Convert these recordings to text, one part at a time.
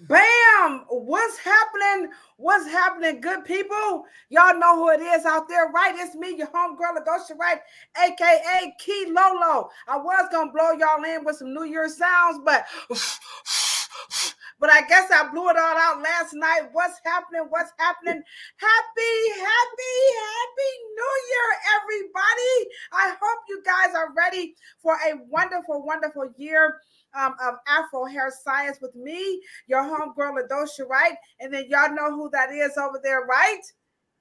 Bam! What's happening? What's happening, good people? Y'all know who it is out there, right? It's me, your homegirl, Ladosha, right? AKA Key Lolo. I was gonna blow y'all in with some New Year's sounds, but I guess I blew it all out last night. What's happening? What's happening? Happy New Year, everybody. I hope you guys are ready for a wonderful year of Afro Hair Science with me, your homegirl, Ladosha, right? And then y'all know who that is over there, right?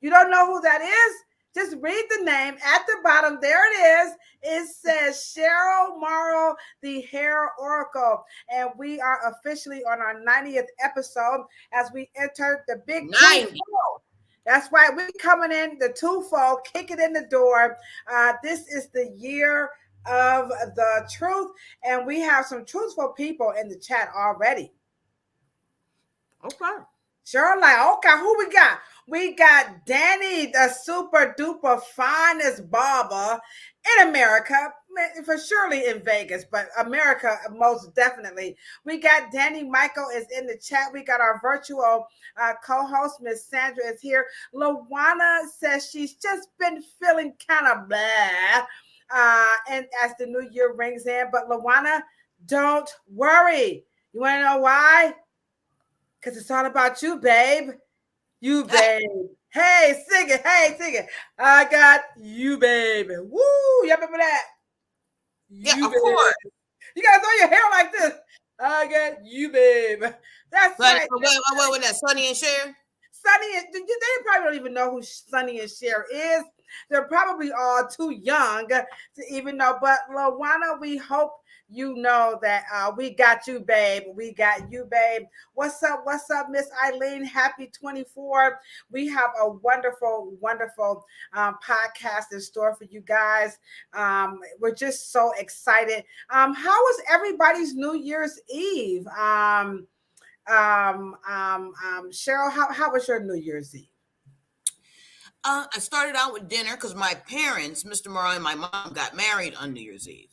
You don't know who that is? Just read the name at the bottom. There it is. It says Cheryl Morrow, the Hair Oracle. And we are officially on our 90th episode as we enter the big 90. That's right. We're coming in the twofold, kicking in the door. This is the year of the truth, and we have some truthful people in the chat already. Okay. Sure, like, okay, who we got? We got Danny, the super duper finest barber in America, for surely in Vegas, but America most definitely. We got Danny Michael is in the chat. We got our virtual co-host, Miss Sandra is here. Lawana says she's just been feeling kind of blah. And as the new year rings in, but Lawana, don't worry. You want to know why? Because it's all about you, babe. You, babe. Hey, sing it. Hey, sing it. I got you, babe. Woo! You remember that? Yeah, of course. You gotta throw your hair like this. I got you, babe. That's right. What was that? Sonny and Cher? Sonny and they probably don't even know who Sonny and Cher is. They're probably all too young to even know. But Lawana, we hope you know that we got you, babe. We got you, babe. What's up, Miss Eileen? Happy 24. We have a wonderful podcast in store for you guys. We're just so excited. How was everybody's New Year's Eve? Cheryl, how was your New Year's Eve? I started out with dinner because my parents, Mr. Morrow and my mom, got married on New Year's Eve.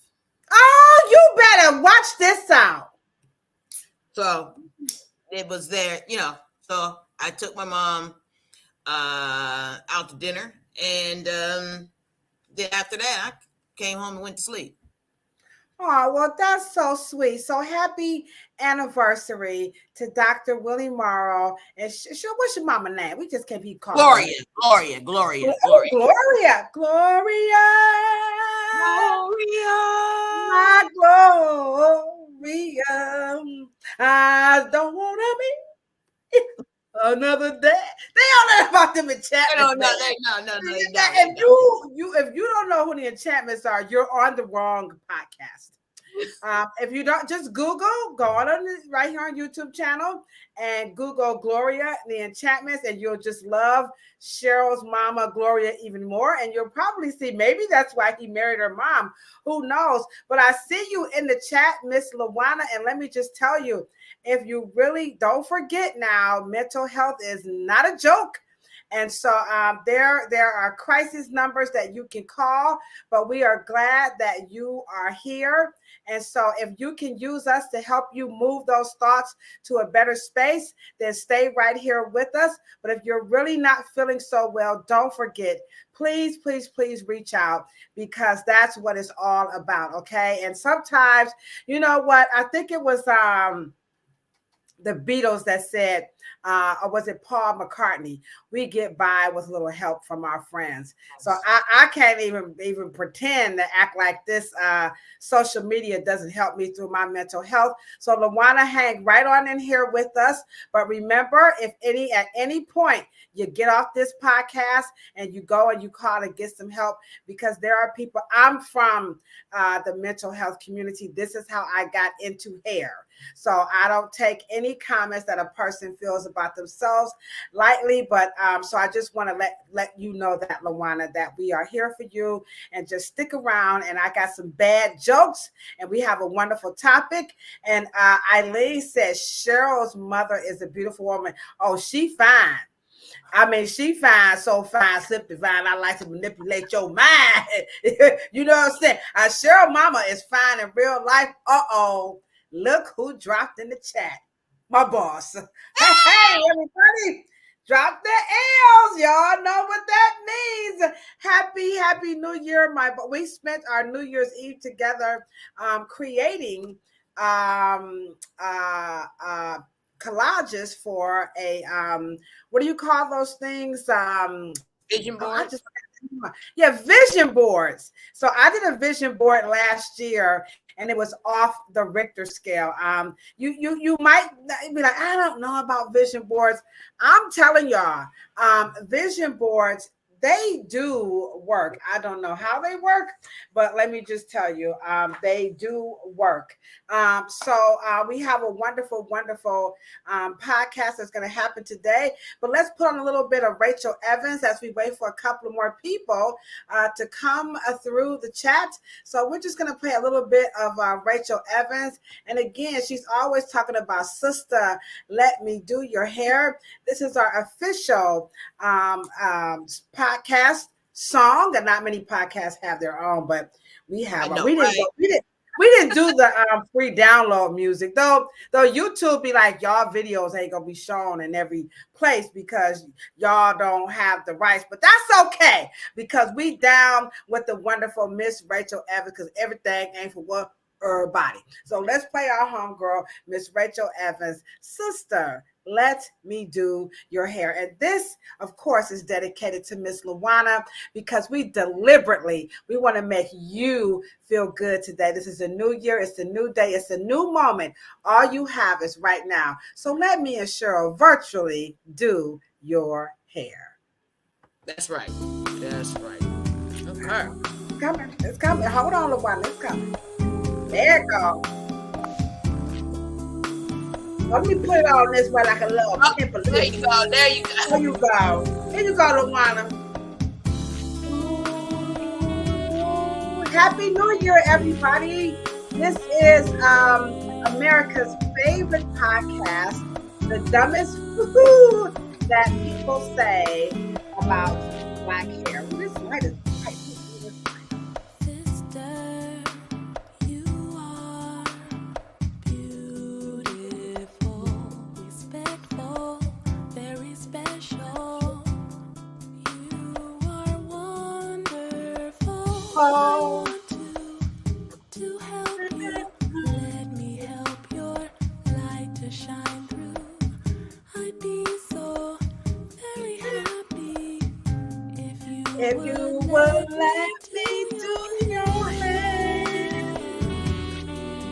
Oh, you better watch this out. So it was there, so I took my mom out to dinner, and then after that I came home and went to sleep. Oh, well, that's so sweet. So happy anniversary to Dr. Willie Morrow. And what's your mama name? We just can't be called Gloria. Gloria. My Gloria. I don't want to be another day. They all know about them enchantments. No. If you don't know who the enchantments are, you're on the wrong podcast. If you don't, just go on right here on YouTube channel and Google Gloria, the enchantments, and you'll just love Cheryl's mama, Gloria, even more. And you'll probably see, maybe that's why he married her mom. Who knows? But I see you in the chat, Miss Lawana, and let me just tell you, if you really don't forget now, mental health is not a joke. And so there are crisis numbers that you can call, but we are glad that you are here. And so if you can use us to help you move those thoughts to a better space, then stay right here with us. But if you're really not feeling so well, don't forget, please reach out, because that's what it's all about. Okay. And sometimes, you know what? I think it was the Beatles that said, or was it Paul McCartney? We get by with a little help from our friends. So I can't even pretend to act like this. Social media doesn't help me through my mental health. So Lawana, hang right on in here with us. But remember, if at any point you get off this podcast and you go and you call to get some help, because there are people. I'm from the mental health community. This is how I got into hair. So I don't take any comments that a person feels about themselves lightly, but so I just want to let you know that, Lawana, that we are here for you, and just stick around. And I got some bad jokes, and we have a wonderful topic. And Eileen says Cheryl's mother is a beautiful woman. Oh, she fine. I mean, she fine, so fine, slip divine. I like to manipulate your mind. You know what I'm saying? Cheryl mama is fine in real life. Uh-oh. Look who dropped in the chat. my boss. Hey, everybody. Drop the L's. Y'all know what that means. Happy New Year. We spent our New Year's Eve together creating collages for a what do you call those things? Vision board. Vision boards. So I did a vision board last year, and it was off the Richter scale. You might be like, I don't know about vision boards. I'm telling y'all, vision boards, they do work. I don't know how they work, but let me just tell you, they do work. So we have a wonderful podcast that's going to happen today. But let's put on a little bit of Rachel Evans as we wait for a couple more people to come through the chat. So we're just going to play a little bit of Rachel Evans. And again, she's always talking about Sister, Let Me Do Your Hair. This is our official podcast song, and not many podcasts have their own, but we have. We didn't do the free download music though. YouTube be like, y'all videos ain't gonna be shown in every place because y'all don't have the rights. But that's okay because we down with the wonderful Miss Rachel Evans because everything ain't for what everybody. So let's play our homegirl, Miss Rachel Evans, Sister, Let Me Do Your Hair. And this, of course, is dedicated to Miss Luana because we want to make you feel good today. This is a new year. It's a new day. It's a new moment. All you have is right now. So let me and Cheryl virtually do your hair. That's right. That's right. Okay. It's coming. Hold on, Luana. It's coming. There it goes. Let me put it on this way like a little pimple. There you go. There you go. There you go. Here you go, Luana. Happy New Year, everybody. This is America's favorite podcast, The Dumbest Food That People Say About Black Hair. This light is bright. To help you, let me help your light to shine through. I'd be so very happy if you would let me do your hair.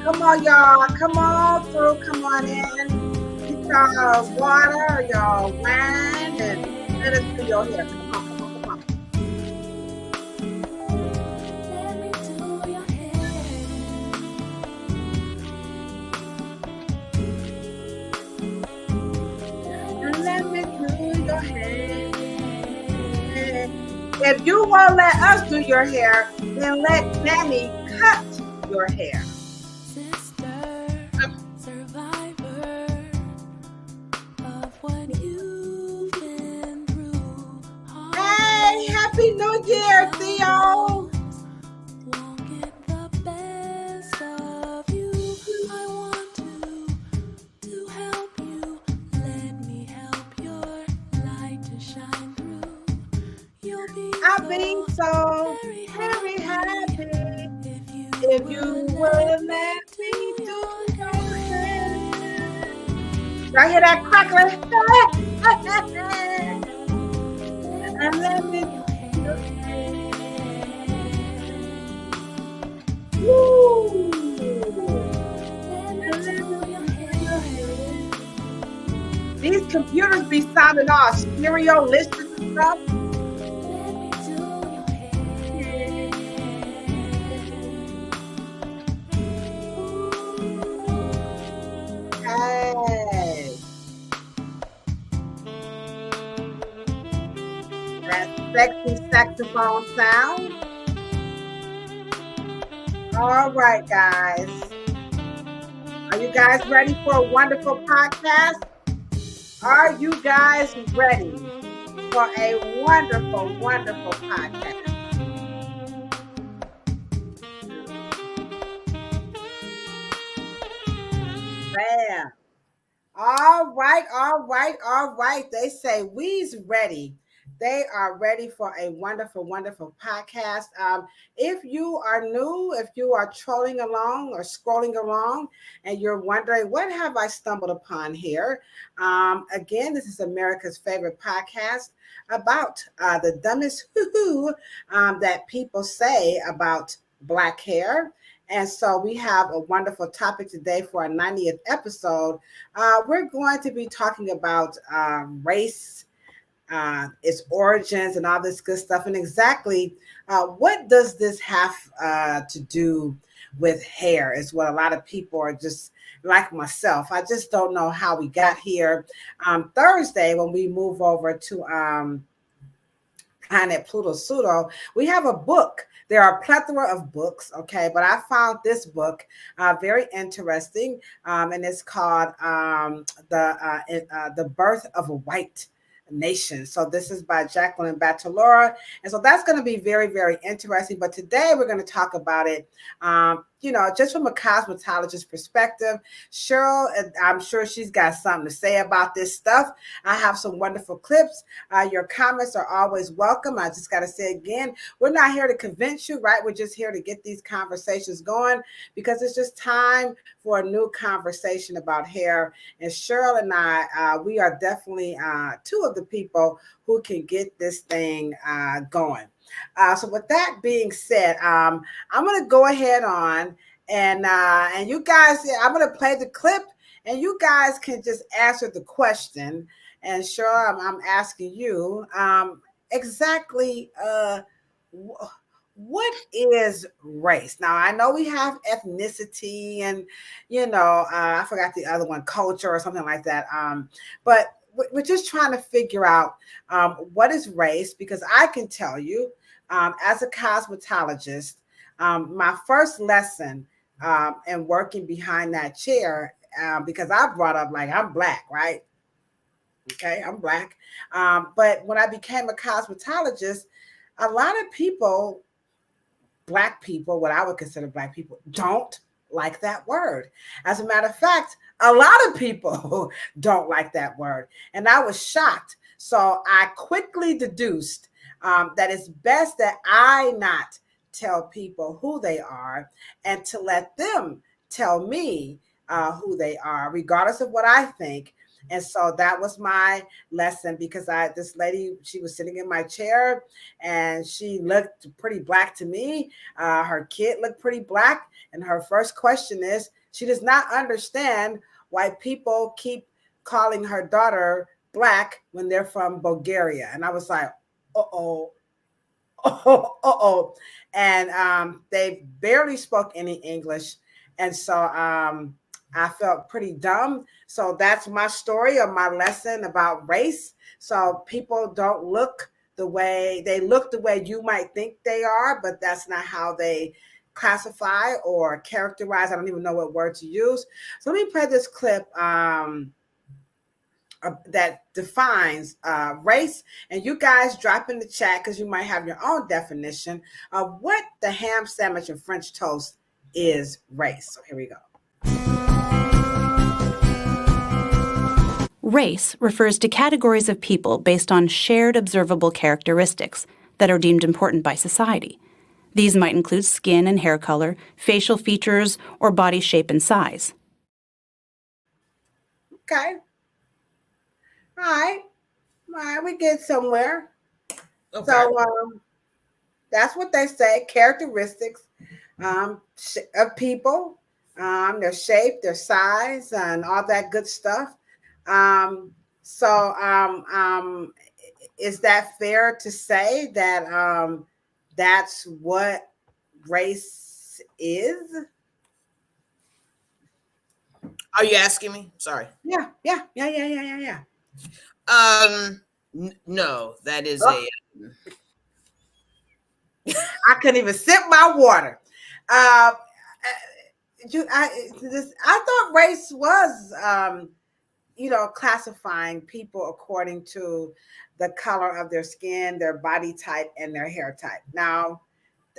Come on, y'all. Come on through. Come on in. Get y'all water, y'all wine, and let us do your hair. Come on. If you won't let us do your hair, then let Nanny cut your hair. Sister, survivor of what you've been through. Hey, Happy New Year, Theo. Won't get the best of you. I want to help you. Let me help your light to shine through. I'll be so very happy if you would let me do your hair. Y'all hear that crackling? And let me do your hair. Woo! These computers be sounding all stereo listeners and stuff. That sexy saxophone sound. All right, guys. Are you guys ready for a wonderful podcast? Are you guys ready for a wonderful podcast? Bam. All right, all right, all right. They say we's ready. They are ready for a wonderful, wonderful podcast. If you are new, if you are trolling along or scrolling along, and you're wondering what have I stumbled upon here, again, this is America's favorite podcast about the dumbest hoo-hoo that people say about black hair. And so we have a wonderful topic today for our 90th episode. We're going to be talking about race, its origins, and all this good stuff. And exactly what does this have to do with hair is what a lot of people are just like myself. I just don't know how we got here. Thursday, when we move over to Planet Pluto Pseudo, we have a book. There are a plethora of books, okay, but I found this book very interesting, and it's called The Birth of a White Nation. So this is by Jacqueline Battalora, and so that's going to be very, very interesting. But today we're going to talk about it, just from a cosmetologist perspective. Cheryl, I'm sure she's got something to say about this stuff. I have some wonderful clips. Your comments are always welcome. I just got to say again, we're not here to convince you, right? We're just here to get these conversations going because it's just time for a new conversation about hair. And Cheryl and I, we are definitely two of the people who can get this thing going. So with that being said, I'm going to go ahead on and you guys, I'm going to play the clip and you guys can just answer the question. And sure, I'm asking you exactly what is race? Now, I know we have ethnicity and, I forgot the other one, culture or something like that. But we're just trying to figure out what is race, because I can tell you as a cosmetologist, my first lesson in working behind that chair, because I brought up like I'm black, right? Okay, I'm black. But when I became a cosmetologist, a lot of people, black people, what I would consider black people, don't like that word. As a matter of fact, a lot of people don't like that word. And I was shocked. So I quickly deduced that it's best that I not tell people who they are and to let them tell me who they are, regardless of what I think. And so that was my lesson, because this lady, she was sitting in my chair and she looked pretty black to me. Her kid looked pretty black. And her first question is, she does not understand why people keep calling her daughter black when they're from Bulgaria. And I was like, uh-oh. And they barely spoke any English. And so I felt pretty dumb. So that's my story, or my lesson about race. So people don't look the way you might think they are, but that's not how they classify or characterize. I don't even know what word to use. So let me play this clip that defines race, and you guys drop in the chat because you might have your own definition of what the ham sandwich and French toast is race. So here we go. Race refers to categories of people based on shared observable characteristics that are deemed important by society. These might include skin and hair color, facial features, or body shape and size. Okay. All right, we get somewhere. Okay. So that's what they say, characteristics of people, their shape, their size, and all that good stuff. Is that fair to say that that's what race is? Are you asking me? Sorry. Yeah. No, that is I couldn't even sip my water. I thought race was, classifying people according to the color of their skin, their body type, and their hair type. Now,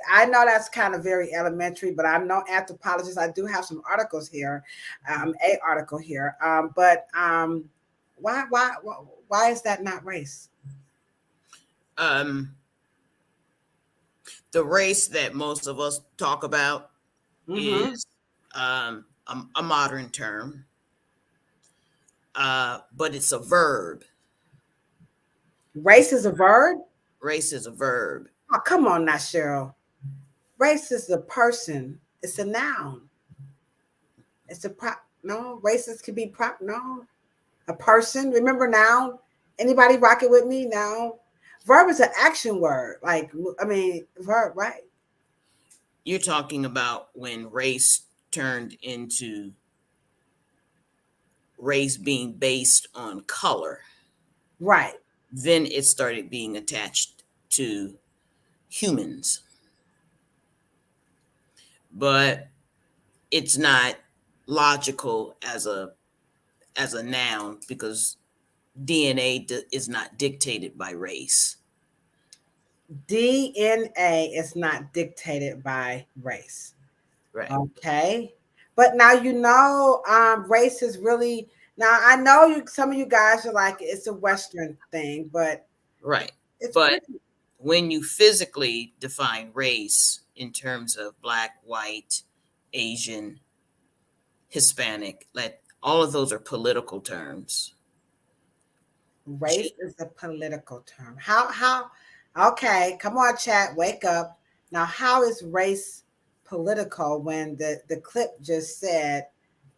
I know that's kind of very elementary, but I'm no anthropologist. I do have some articles here, a article here. But why is that not race? The race that most of us talk about is a modern term, but it's a verb. Race is a verb? Race is a verb. Oh, come on now, Cheryl. Race is a person. It's a noun. It's a prop. No, racist could be prop. No, a person. Remember noun? Anybody rocking with me now? Verb is an action word. Like, I mean, verb, right? You're talking about when race turned into race being based on color. Right. Then it started being attached to humans. But it's not logical as a noun because DNA is not dictated by race. DNA is not dictated by race. Right. Okay. But now race is really now I know some of you guys are like it's a Western thing, but right. It's but when you physically define race in terms of Black, white, Asian, Hispanic, all of those are political terms. Race is a political term. How okay, come on, chat, wake up. Now, how is race political when the clip just said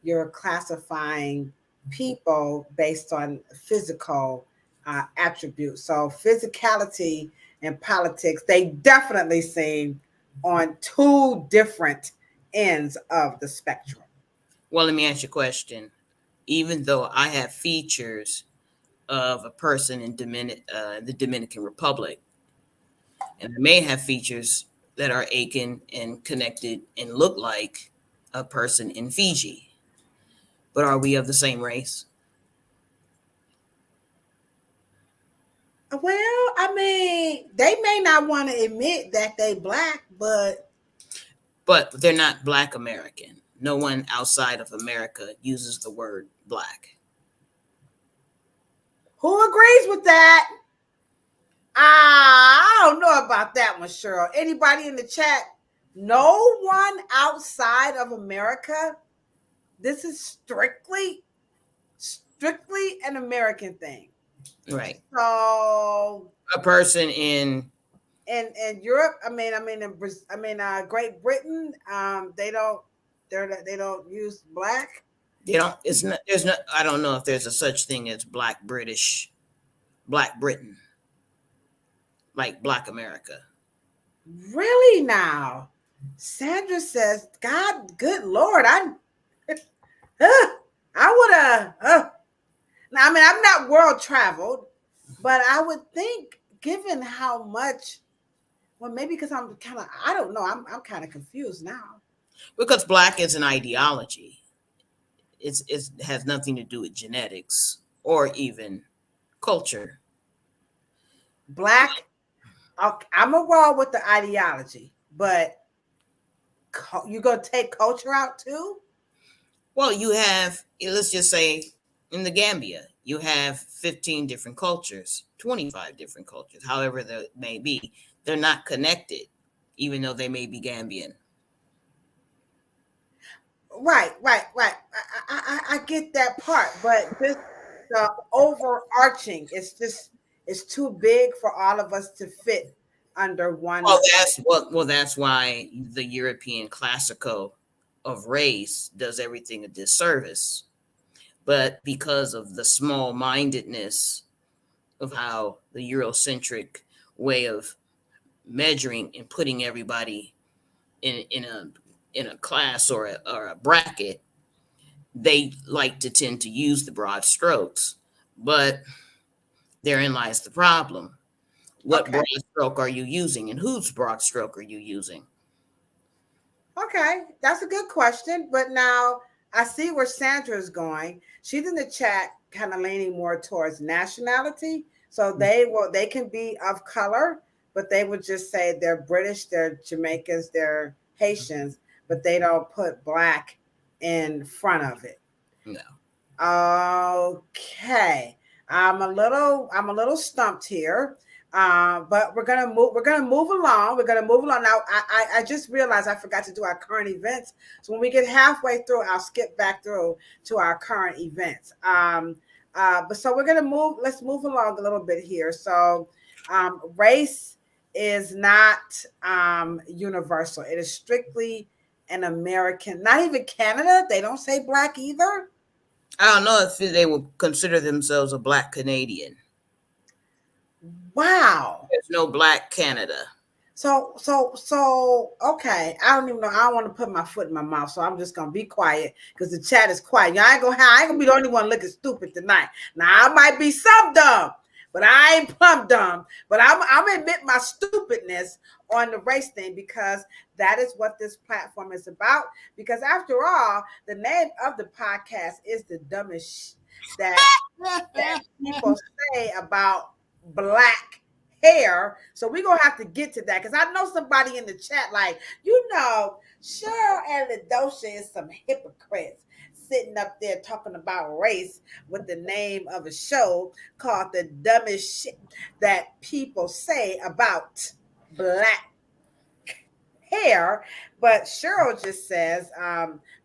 you're classifying people based on physical attributes? So physicality and politics, they definitely seem on two different ends of the spectrum. Well, let me ask you a question. Even though I have features of a person in the Dominican Republic, and I may have features that are akin and connected and look like a person in Fiji, but are we of the same race? Well, I mean, they may not want to admit that they Black, but they're not Black American. No one outside of America uses the word Black. Who agrees with that? I don't know about that one, Cheryl. Anybody in the chat? No one outside of America. This is strictly an American thing. Right. So a person in Europe, Great Britain, they don't use Black. They don't. It's not. There's not. I don't know if there's a such thing as Black Britain, like Black America. Really now, Sandra says, "God, good Lord, I would have." Now, I mean, I'm not world traveled, but I would think, given how much, well, maybe because I'm kind of, I don't know, I'm kind of confused now. Because Black is an ideology. It has nothing to do with genetics or even culture. Black, I'm a roll with the ideology, but you gonna take culture out too? Well, you have, let's just say, in the Gambia, you have 15 different cultures, 25 different cultures, however that may be. They're not connected, even though they may be Gambian. Right. I get that part, but this the overarching, it's too big for all of us to fit under one. Well, that's why the European classical of race does everything a disservice. But because of the small-mindedness of how the Eurocentric way of measuring and putting everybody in a class or a bracket, they like to tend to use the broad strokes. But therein lies the problem. What broad stroke are you using, and whose broad stroke are you using? Okay, that's a good question. But now I see where Sandra is going. She's in the chat, kind of leaning more towards nationality. So they can be of color, but they would just say they're British, they're Jamaicans, they're Haitians, but they don't put black in front of it. No. Okay. I'm a little stumped here. But we're gonna move along. We're gonna move along. Now I just realized I forgot to do our current events. So when we get halfway through, I'll skip back through to our current events. But so we're gonna move, let's move along a little bit here. So race is not universal. It is strictly an American, not even Canada. They don't say black either. I don't know if they would consider themselves a black Canadian. Wow. There's no black Canada. So okay. I don't even know. I don't want to put my foot in my mouth, so I'm just gonna be quiet because the chat is quiet. I ain't gonna be the only one looking stupid tonight. Now I might be some dumb, but I ain't plumb dumb. But I'm admit my stupidness on the race thing because that is what this platform is about. Because after all, the name of the podcast is the dumbest that people say about black hair. So we're gonna have to get to that because I know somebody in the chat, like, Cheryl and Ladosha is some hypocrites sitting up there talking about race with the name of a show called The Dumbest Shit That People Say About Black Hair. But Cheryl just says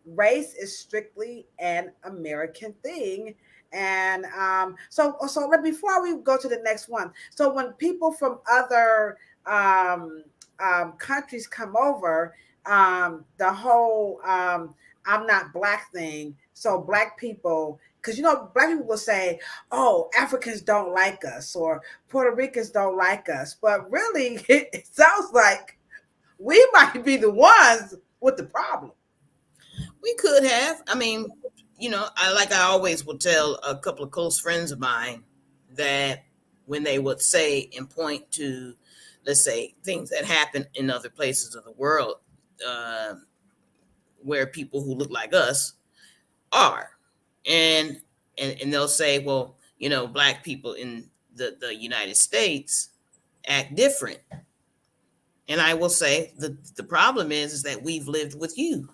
race is strictly an American thing. And so before we go to the next one, so when people from other countries come over, the whole I'm not black thing. So black people, because black people will say, "Oh, Africans don't like us," or Puerto Ricans don't like us, but really, it sounds like we might be the ones with the problem. We could have. I mean, I always will tell a couple of close friends of mine that when they would say and point to, let's say, things that happen in other places of the world, where people who look like us are, and they'll say, well, black people in the United States act different. And I will say the problem is that we've lived with you.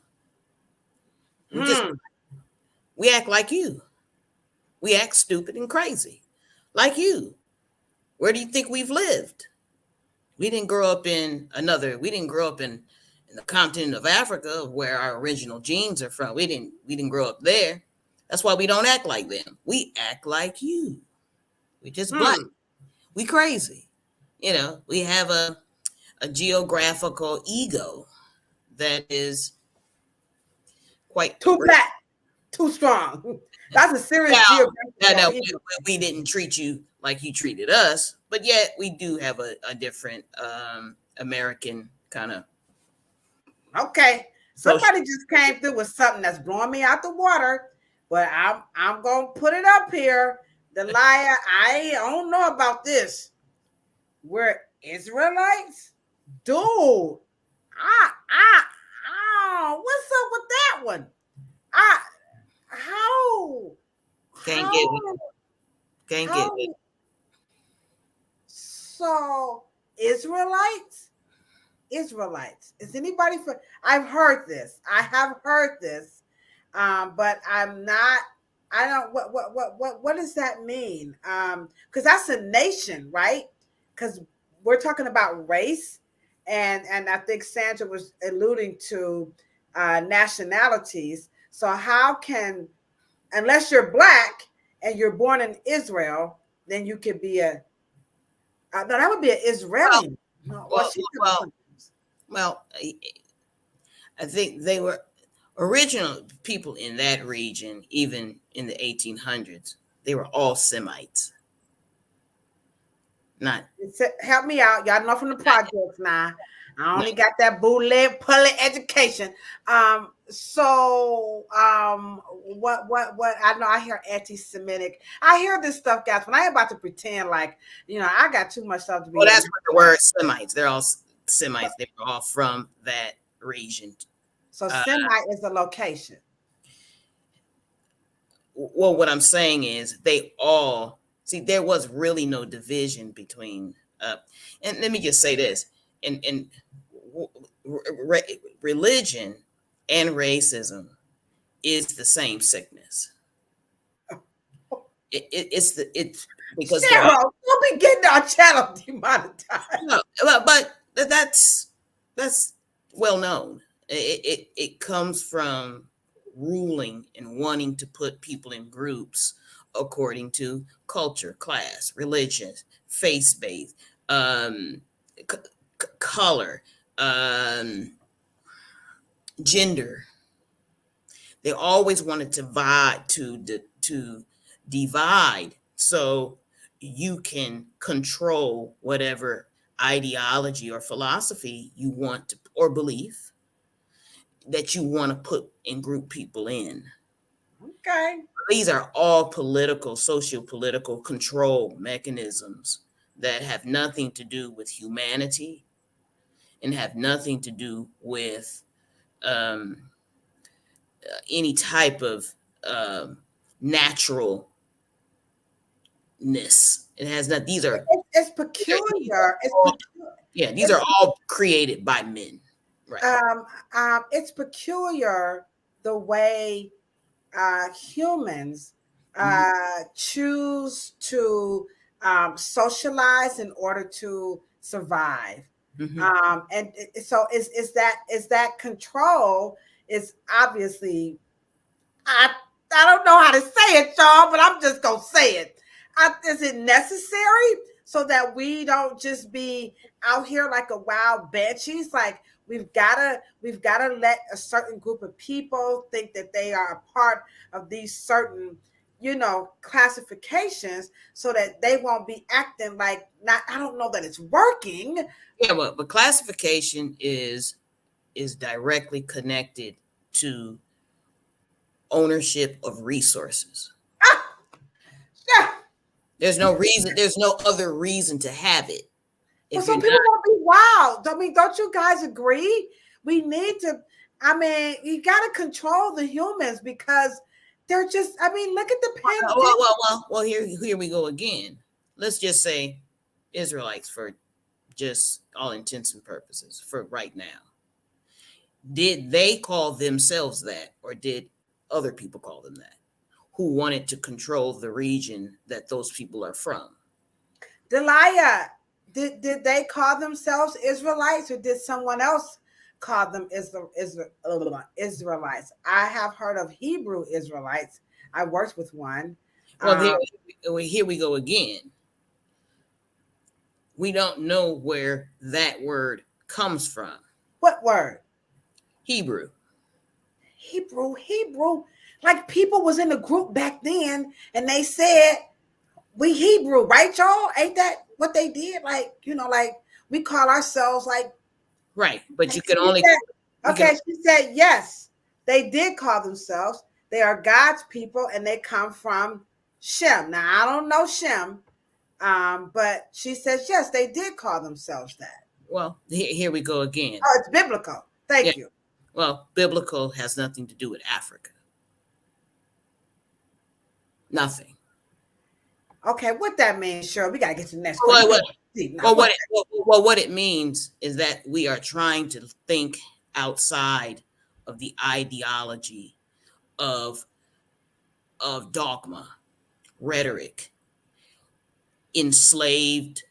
We act like you. We act stupid and crazy like you. Where do you think we've lived? We didn't grow up in the continent of Africa where our original genes are from. We didn't grow up there. That's why we don't act like them. We act like you. We just black. We crazy. We have a geographical ego that is quite too black, too strong. That's a serious geographical ego. We didn't treat you like you treated us, but yet we do have a different American kind of. Okay, somebody just came through with something that's blowing me out the water, but I'm gonna put it up here. The liar, I don't know about this. We're Israelites, dude. What's up with that one? Can't get it. So Israelites. Is anybody I've heard this. I have heard this, but I'm not. I don't. What does that mean? Because that's a nation, right? Because we're talking about race, and I think Sandra was alluding to nationalities. So how can, unless you're black and you're born in Israel, then you could be a. No, that would be an Israeli. Well, I think they were original people in that region, even in the 1800s. They were all Semites. Help me out. Y'all know from the projects now. I only got that bootleg pulley education. So what I know, I hear anti-Semitic. I hear this stuff, guys, but I ain't about to pretend like, I got too much stuff to be. Well, that's what the word Semites. They're all Semites. They were all from that region. So Semite is the location. Well, what I'm saying is they all there was really no division between And let me just say this: in religion and racism is the same sickness. It's because Cheryl, don't be getting our channel demonetized. no, but that's well known. It comes from ruling and wanting to put people in groups according to culture, class, religion, face-based, color, gender. They always wanted to divide so you can control whatever ideology or philosophy you want to, or belief that you want to put and group people in. Okay. These are all political, socio-political control mechanisms that have nothing to do with humanity and have nothing to do with any type of naturalness. It has not. These are. It's peculiar. These are all created by men. Right. It's peculiar the way humans choose to socialize in order to survive. And so is that control is obviously, I don't know how to say it, y'all, but I'm just gonna say it. Is it necessary so that we don't just be out here like a wild banshees? Like we've gotta let a certain group of people think that they are a part of these certain, classifications, so that they won't be acting like not. I don't know that it's working. Yeah, but classification is directly connected to ownership of resources. Yeah. There's no reason. There's no other reason to have it. But some people won't be wild. I mean, don't you guys agree? We need to. I mean, you got to control the humans because they're just. I mean, look at the pandemic. Well. Here we go again. Let's just say Israelites, for just all intents and purposes, for right now. Did they call themselves that, or did other people call them that? Who wanted to control the region that those people are from? Delia, did they call themselves Israelites, or did someone else call them Israelites? I have heard of Hebrew Israelites. I worked with one. Well, here we go again. We don't know where that word comes from. What word? Hebrew. Like people was in a group back then and they said, we Hebrew, right, y'all? Ain't that what they did? Like, like we call ourselves like. Right, but you can only. She said, yes, they did call themselves. They are God's people and they come from Shem. Now, I don't know Shem, but she says, yes, they did call themselves that. Well, here we go again. Oh, it's biblical. Thank you. Well, biblical has nothing to do with Africa. Nothing. Okay, what that means, Cheryl? We gotta get to the next question. What it means is that we are trying to think outside of the ideology of dogma, rhetoric, enslaved,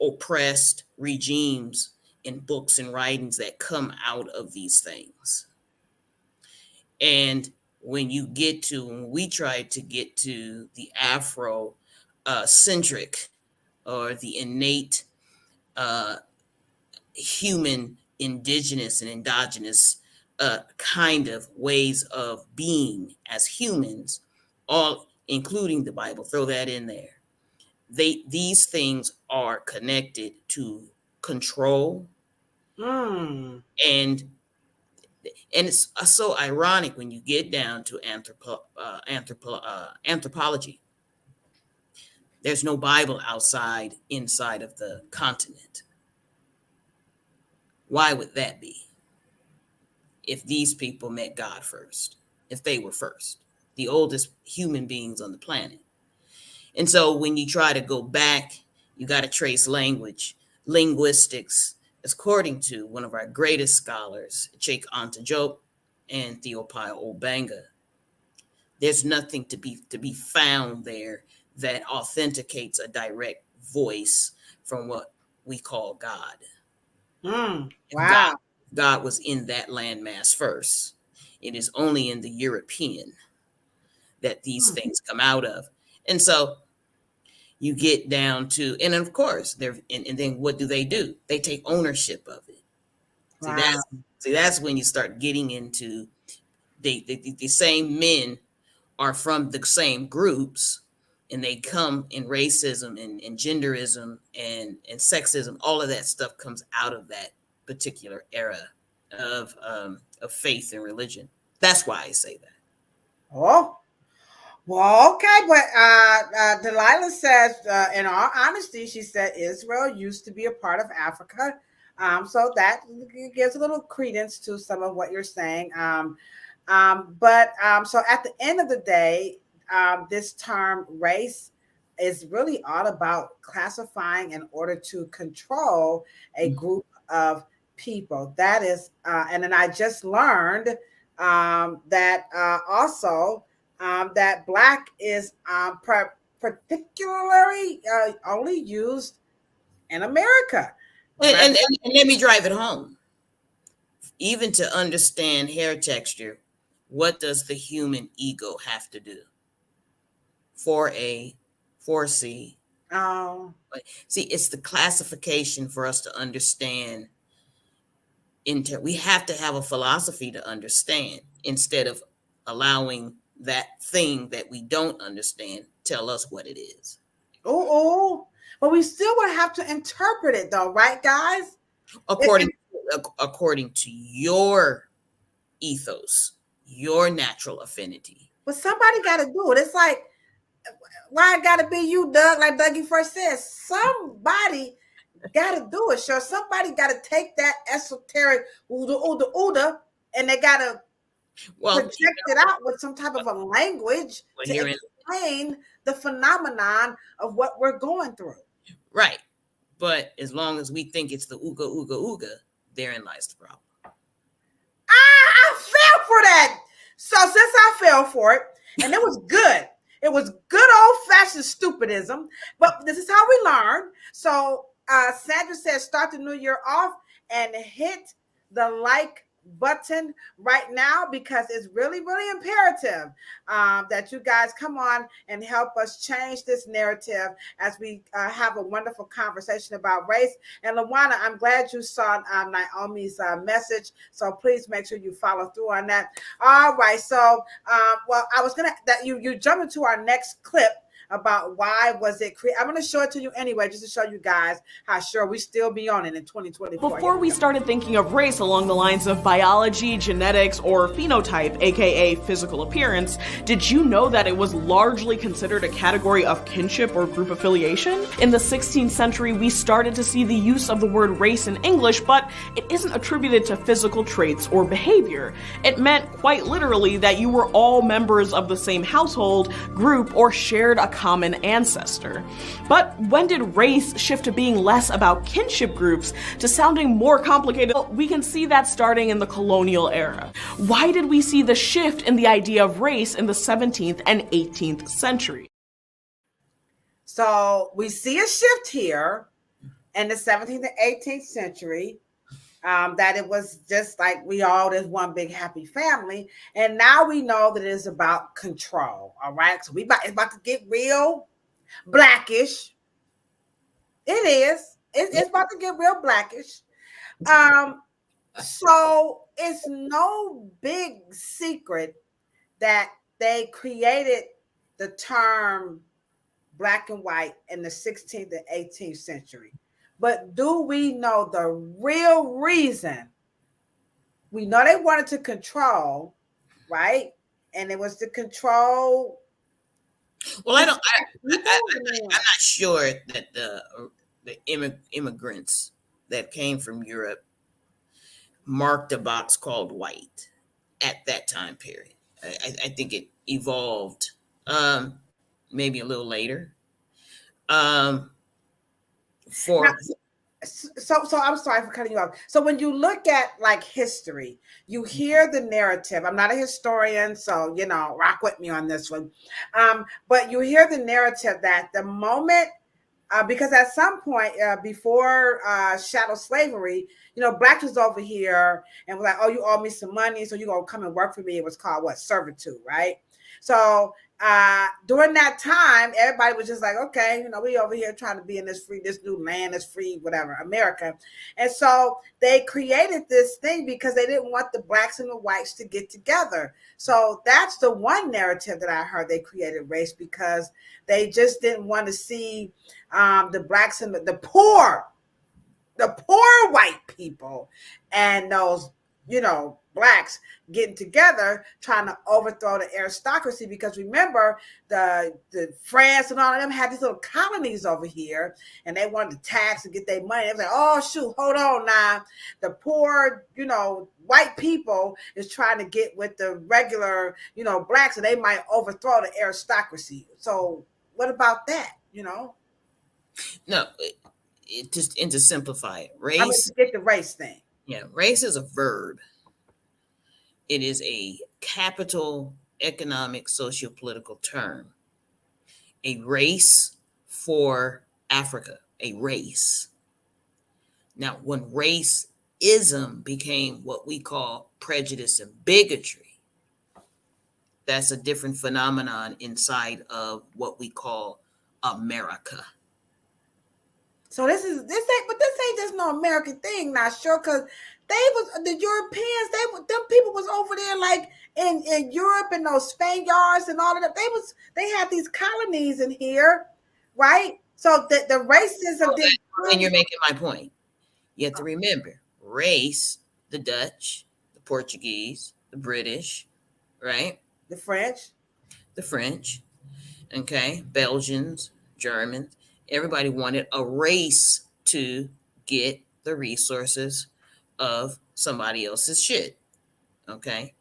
oppressed regimes in books and writings that come out of these things. And when we try to get to the Afro centric or the innate human indigenous and endogenous kind of ways of being as humans, all including the Bible, throw that in there. These things are connected to control. And it's so ironic when you get down to anthropology. There's no Bible inside of the continent. Why would that be? If these people met God first, if they were first, the oldest human beings on the planet. And so when you try to go back You got to trace linguistics, according to one of our greatest scholars, Cheikh Anta Diop and Theophile Obanga. There's nothing to be found there that authenticates a direct voice from what we call God. Wow. God was in that landmass first. It is only in the European that these things come out of. And so you get down to, and of course, and then what do? They take ownership of it. Wow. That's when you start getting into the same men are from the same groups, and they come in racism and genderism and sexism. All of that stuff comes out of that particular era of faith and religion. That's why I say that. Oh, well, okay, but Delilah says, in all honesty, she said Israel used to be a part of Africa, so that gives a little credence to some of what you're saying. But so at the end of the day, this term race is really all about classifying in order to control a group of people. That is, and then I just learned that also that Black is particularly only used in America. And let me drive it home. Even to understand hair texture, what does the human ego have to do? 4A, 4C. Oh. See, it's the classification for us to understand. We have to have a philosophy to understand instead of allowing that thing that we don't understand tell us what it is. Oh, but we still would have to interpret it, though, right, guys? According to your ethos, your natural affinity. But somebody got to do it. It's like, why it got to be you, Doug? Like Dougie first said, somebody got to do it. Sure, somebody got to take that esoteric ooda, and they got to project it out with some type of a language to explain the phenomenon of what we're going through. Right. But as long as we think it's the ooga, therein lies the problem. I fell for that. So since I fell for it, and it was good. It was good old-fashioned stupidism, but this is how we learn. So Sandra says, start the new year off and hit the like button right now, because it's really, really imperative that you guys come on and help us change this narrative as we have a wonderful conversation about race. And Luana, I'm glad you saw Naomi's message, so please make sure you follow through on that. All right, so well, I was gonna that you jump into our next clip about why was it created. I'm going to show it to you anyway, just to show you guys how sure we still be on it in 2024. Before we started thinking of race along the lines of biology, genetics, or phenotype, aka physical appearance, did you know that it was largely considered a category of kinship or group affiliation? In the 16th century, we started to see the use of the word race in English, but it isn't attributed to physical traits or behavior. It meant quite literally that you were all members of the same household, group, or shared a common ancestor. But when did race shift to being less about kinship groups to sounding more complicated? Well, we can see that starting in the colonial era. Why did we see the shift in the idea of race in the 17th and 18th century? So we see a shift here in the 17th and 18th century, that it was just like we all is one big happy family. And now we know that it is about control. All right. So it's about to get real Blackish. It is. It's about to get real Blackish. So it's no big secret that they created the term black and white in the 16th and 18th century. But do we know the real reason? We know they wanted to control, right? And it was to control. Well, I'm not sure that the immigrants that came from Europe marked a box called white at that time period. I think it evolved maybe a little later. for So I'm sorry for cutting you off. So when you look at like history, you hear the narrative. I'm not a historian, so rock with me on this one. But you hear the narrative that the moment, because at some point before chattel slavery, blacks was over here and was like, oh, you owe me some money, so you're gonna come and work for me. It was called what? Servitude, right? So during that time, everybody was just like, okay, we over here trying to be in this new land, this free, whatever, America. And so they created this thing because they didn't want the blacks and the whites to get together. So that's the one narrative that I heard. They created race because they just didn't want to see the blacks and the poor white people and those, blacks getting together trying to overthrow the aristocracy. Because remember, the France and all of them had these little colonies over here, and they wanted to tax and get their money. They was like, oh shoot, hold on now. The poor, white people is trying to get with the regular, blacks, and they might overthrow the aristocracy. So what about that? No, just and to simplify it, race. I'm gonna get the race thing. Yeah, race is a verb. It is a capital economic socio-political term. A race for Africa, a race. Now, when racism became what we call prejudice and bigotry, that's a different phenomenon inside of what we call America. So this ain't just no American thing, not sure, because the Europeans, them people was over there like in Europe and those Spaniards and all of that. They had these colonies in here, right? So the racism. And you're making my point. You have to remember race, the Dutch, the Portuguese, the British, right? The French, okay, Belgians, Germans. Everybody wanted a race to get the resources of somebody else's shit. Okay.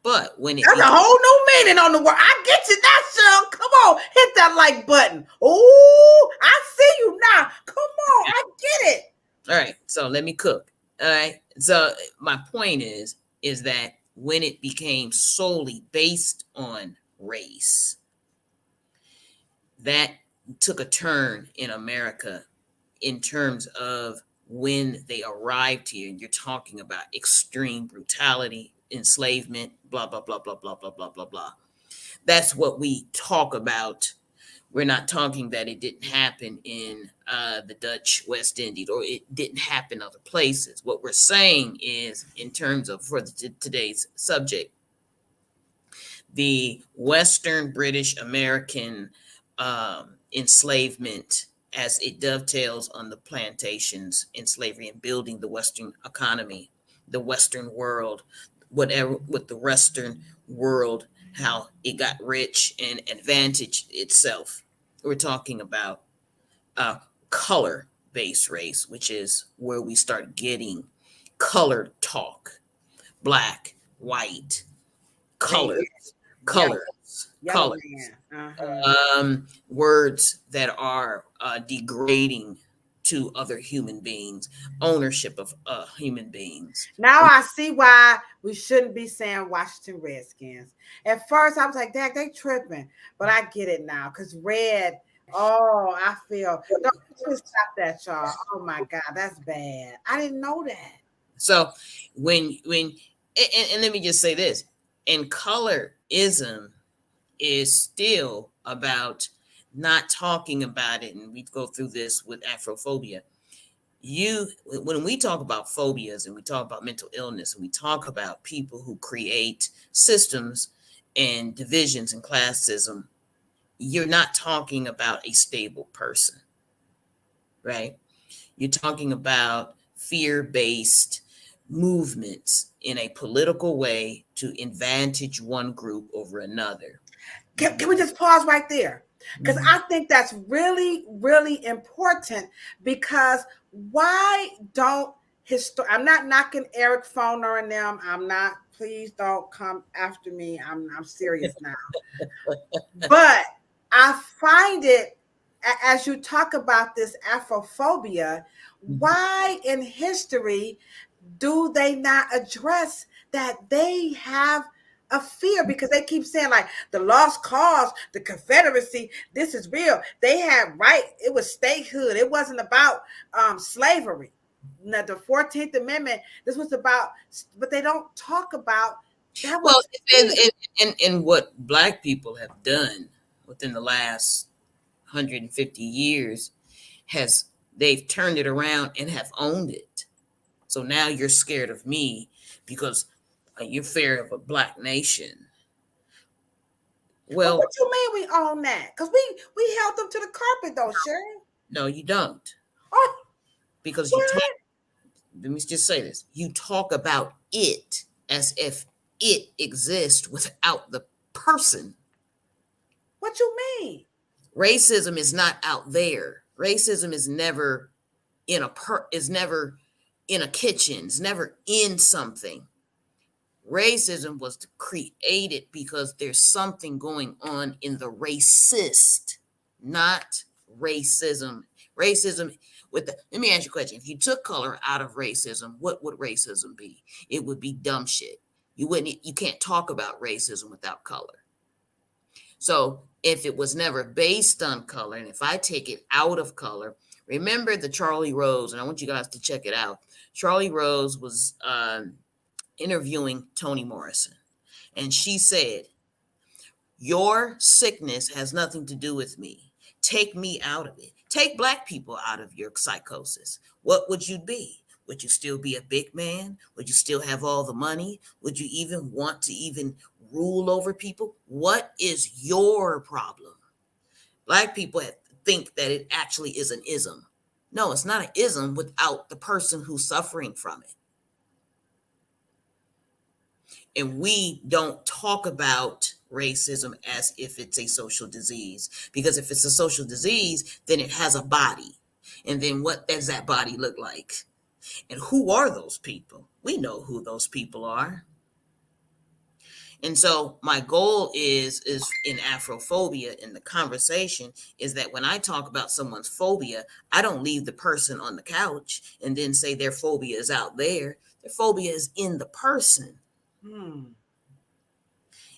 But when that's a whole new meaning on the word. I get you now, Cheryl. Come on, hit that like button. Oh, I see you now. Come on, I get it. All right. So let me cook. All right. So my point is that when it became solely based on race, that took a turn in America in terms of when they arrived here. And you're talking about extreme brutality, enslavement, blah, blah, blah, blah, blah, blah, blah, blah, blah. That's what we talk about. We're not talking that it didn't happen in the Dutch West Indies or it didn't happen other places. What we're saying is, in terms of for today's subject, the Western British American enslavement, as it dovetails on the plantations in slavery and building the Western economy, the Western world, whatever with the Western world, how it got rich and advantaged itself. We're talking about color-based race, which is where we start getting colored talk, black, white, colors. Words that are degrading to other human beings, ownership of human beings. Now I see why we shouldn't be saying Washington Redskins. At first I was like, Dad, they tripping, but I get it now, because red, I feel, don't stop that, y'all. Oh my God, that's bad. I didn't know that. So when and let me just say this, and colorism is still about not talking about it, and we go through this with Afrophobia. When we talk about phobias and we talk about mental illness and we talk about people who create systems and divisions and classism, you're not talking about a stable person, right? You're talking about fear-based movements in a political way to advantage one group over another. Can we just pause right there? Because I think that's really, really important, because why don't I'm not knocking Eric Foner and them. I'm not, please don't come after me. I'm serious now. But I find it, as you talk about this Afrophobia, why in history do they not address that they have a fear? Because they keep saying like the lost cause, the Confederacy, this is real. They had right. It was statehood. It wasn't about slavery. Now, the 14th Amendment, this was about, but they don't talk about that. Well, and what Black people have done within the last 150 years they've turned it around and have owned it. So now you're scared of me because you're fear of a Black nation. Well, what you mean we own that? Because we held them to the carpet though, Cheryl. No, you don't. Oh, because you talk, let me just say this. You talk about it as if it exists without the person. What you mean? Racism is not out there. Racism is never in a kitchen. It's never in something. Racism was created because there's something going on in the racist, not racism. Racism let me ask you a question. If you took color out of racism, what would racism be? It would be dumb shit. You can't talk about racism without color. So if it was never based on color, and if I take it out of color, remember the Charlie Rose, and I want you guys to check it out. Charlie Rose was interviewing Toni Morrison, and she said, "Your sickness has nothing to do with me. Take me out of it. Take Black people out of your psychosis. What would you be? Would you still be a big man? Would you still have all the money? Would you even want to even rule over people? What is your problem?" Black people think that it actually is an ism. No, it's not an ism without the person who's suffering from it. And we don't talk about racism as if it's a social disease, because if it's a social disease, then it has a body. And then what does that body look like? And who are those people? We know who those people are. And so my goal is in Afrophobia, in the conversation, is that when I talk about someone's phobia, I don't leave the person on the couch and then say their phobia is out there. Their phobia is in the person.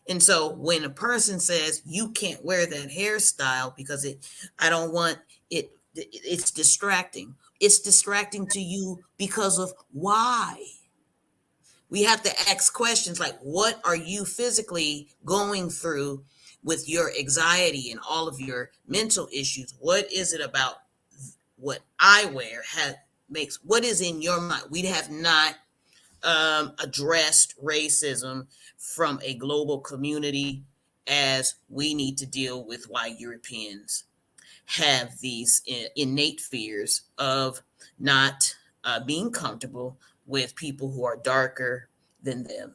And so when a person says you can't wear that hairstyle because I don't want it, it's distracting. It's distracting to you because of why? We have to ask questions like, what are you physically going through with your anxiety and all of your mental issues? What is it about what I wear what is in your mind? We have not addressed racism from a global community, as we need to deal with why Europeans have these innate fears of not being comfortable with people who are darker than them.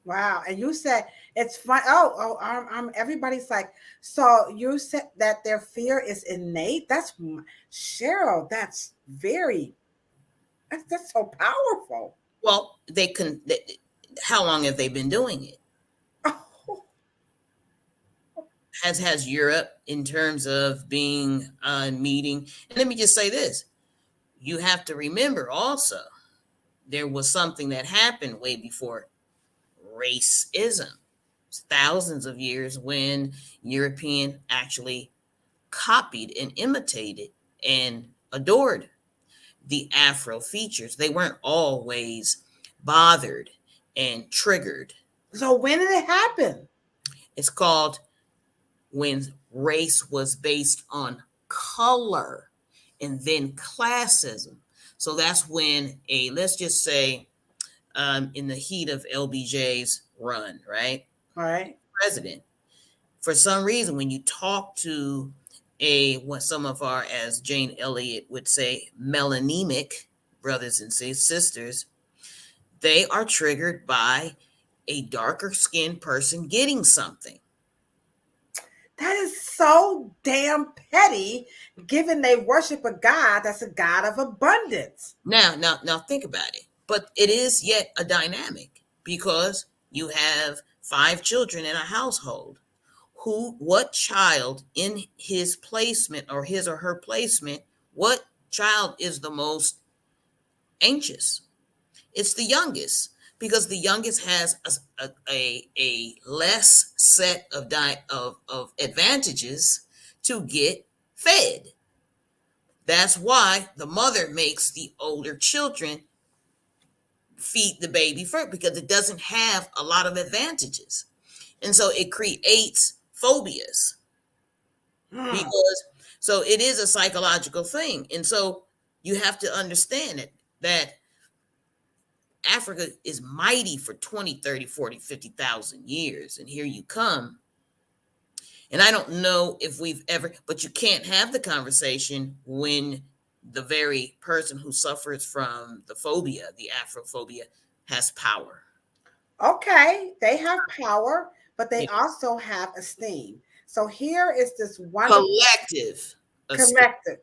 Wow. And you said it's fun. Everybody's like, so you said that their fear is innate? That's Cheryl. That's so powerful. Well, how long have they been doing it? Has Europe, in terms of being meeting? And let me just say this. You have to remember also, there was something that happened way before racism. It's thousands of years when European actually copied and imitated and adored the Afro features. They weren't always bothered and triggered. So when did it happen? It's called when race was based on color and then classism. So that's when let's just say in the heat of LBJ's run, right? All right. President. For some reason, when you talk to what some of our, as Jane Elliott would say, melanemic brothers and sisters, they are triggered by a darker skinned person getting something. That is so damn petty, given they worship a God that's a God of abundance. Now think about it. But it is yet a dynamic, because you have 5 children in a household. what child in his placement or his or her placement, what child is the most anxious? It's the youngest, because the youngest has a less set of advantages to get fed. That's why the mother makes the older children feed the baby first, because it doesn't have a lot of advantages. And so it creates phobias. Because so it is a psychological thing. And so you have to understand it, that Africa is mighty for 20, 30, 40, 50,000 years. And here you come. And I don't know if we've ever, but you can't have the conversation when the very person who suffers from the phobia, the Afrophobia, has power. Okay, they have power, but they also have esteem. So here is this wonderful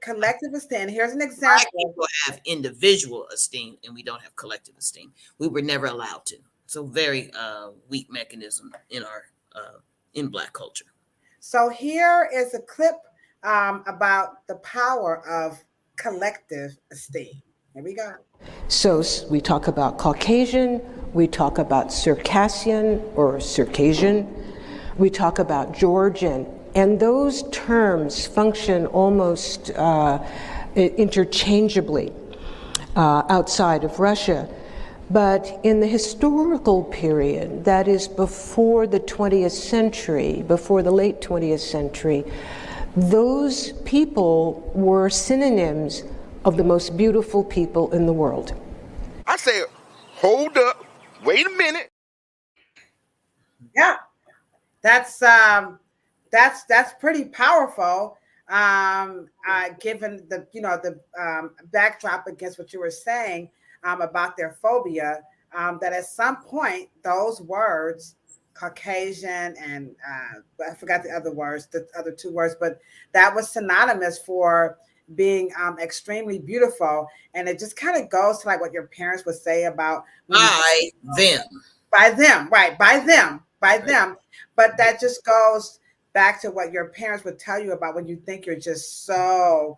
collective esteem. Here's an example. Black people have individual esteem, and we don't have collective esteem. We were never allowed to. So very weak mechanism in our in Black culture. So here is a clip about the power of collective esteem. Here we go. So we talk about Caucasian, we talk about Circassian or Circassian, we talk about Georgian, and those terms function almost interchangeably outside of Russia. But in the historical period, that is before the 20th century, before the late 20th century, those people were synonyms of the most beautiful people in the world. I say, hold up, wait a minute. Yeah, that's pretty powerful. Given the backdrop against what you were saying about their phobia, that at some point those words, Caucasian and I forgot the other two words, but that was synonymous for being extremely beautiful. And it just kind of goes to like what your parents would say about by them. But that just goes back to what your parents would tell you about when you think you're just so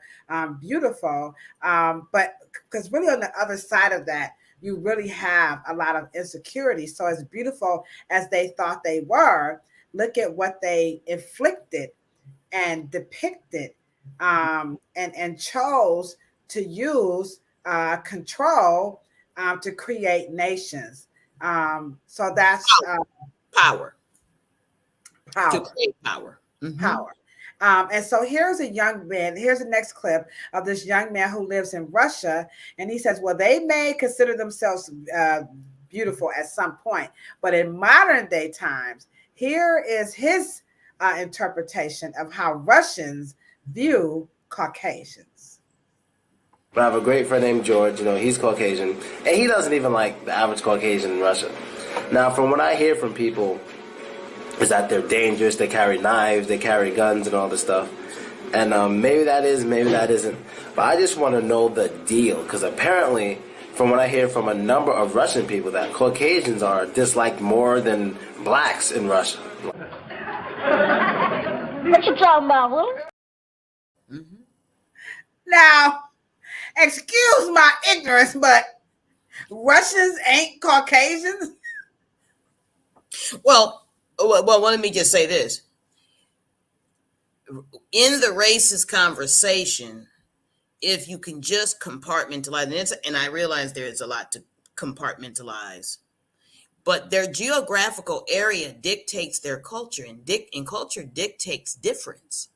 beautiful. But because really on the other side of that, you really have a lot of insecurity. So as beautiful as they thought they were, look at what they inflicted and depicted and chose to use control to create nations. So that's power. To create power. Mm-hmm. Power. And so here's a young man. Here's the next clip of this young man who lives in Russia. And he says, well, they may consider themselves beautiful at some point, but in modern day times, here is his interpretation of how Russians view Caucasians. I have a great friend named George. He's Caucasian, and he doesn't even like the average Caucasian in Russia. Now, from what I hear from people, is that they're dangerous, they carry knives, they carry guns and all this stuff. And maybe that is, maybe that isn't. But I just want to know the deal, because apparently, from what I hear from a number of Russian people, that Caucasians are disliked more than blacks in Russia. What you talking about, Will? Mm-hmm. Now, excuse my ignorance, but Russians ain't Caucasians? Well, let me just say this. In the racist conversation, if you can just compartmentalize, and I realize there is a lot to compartmentalize, but their geographical area dictates their culture, and culture dictates difference.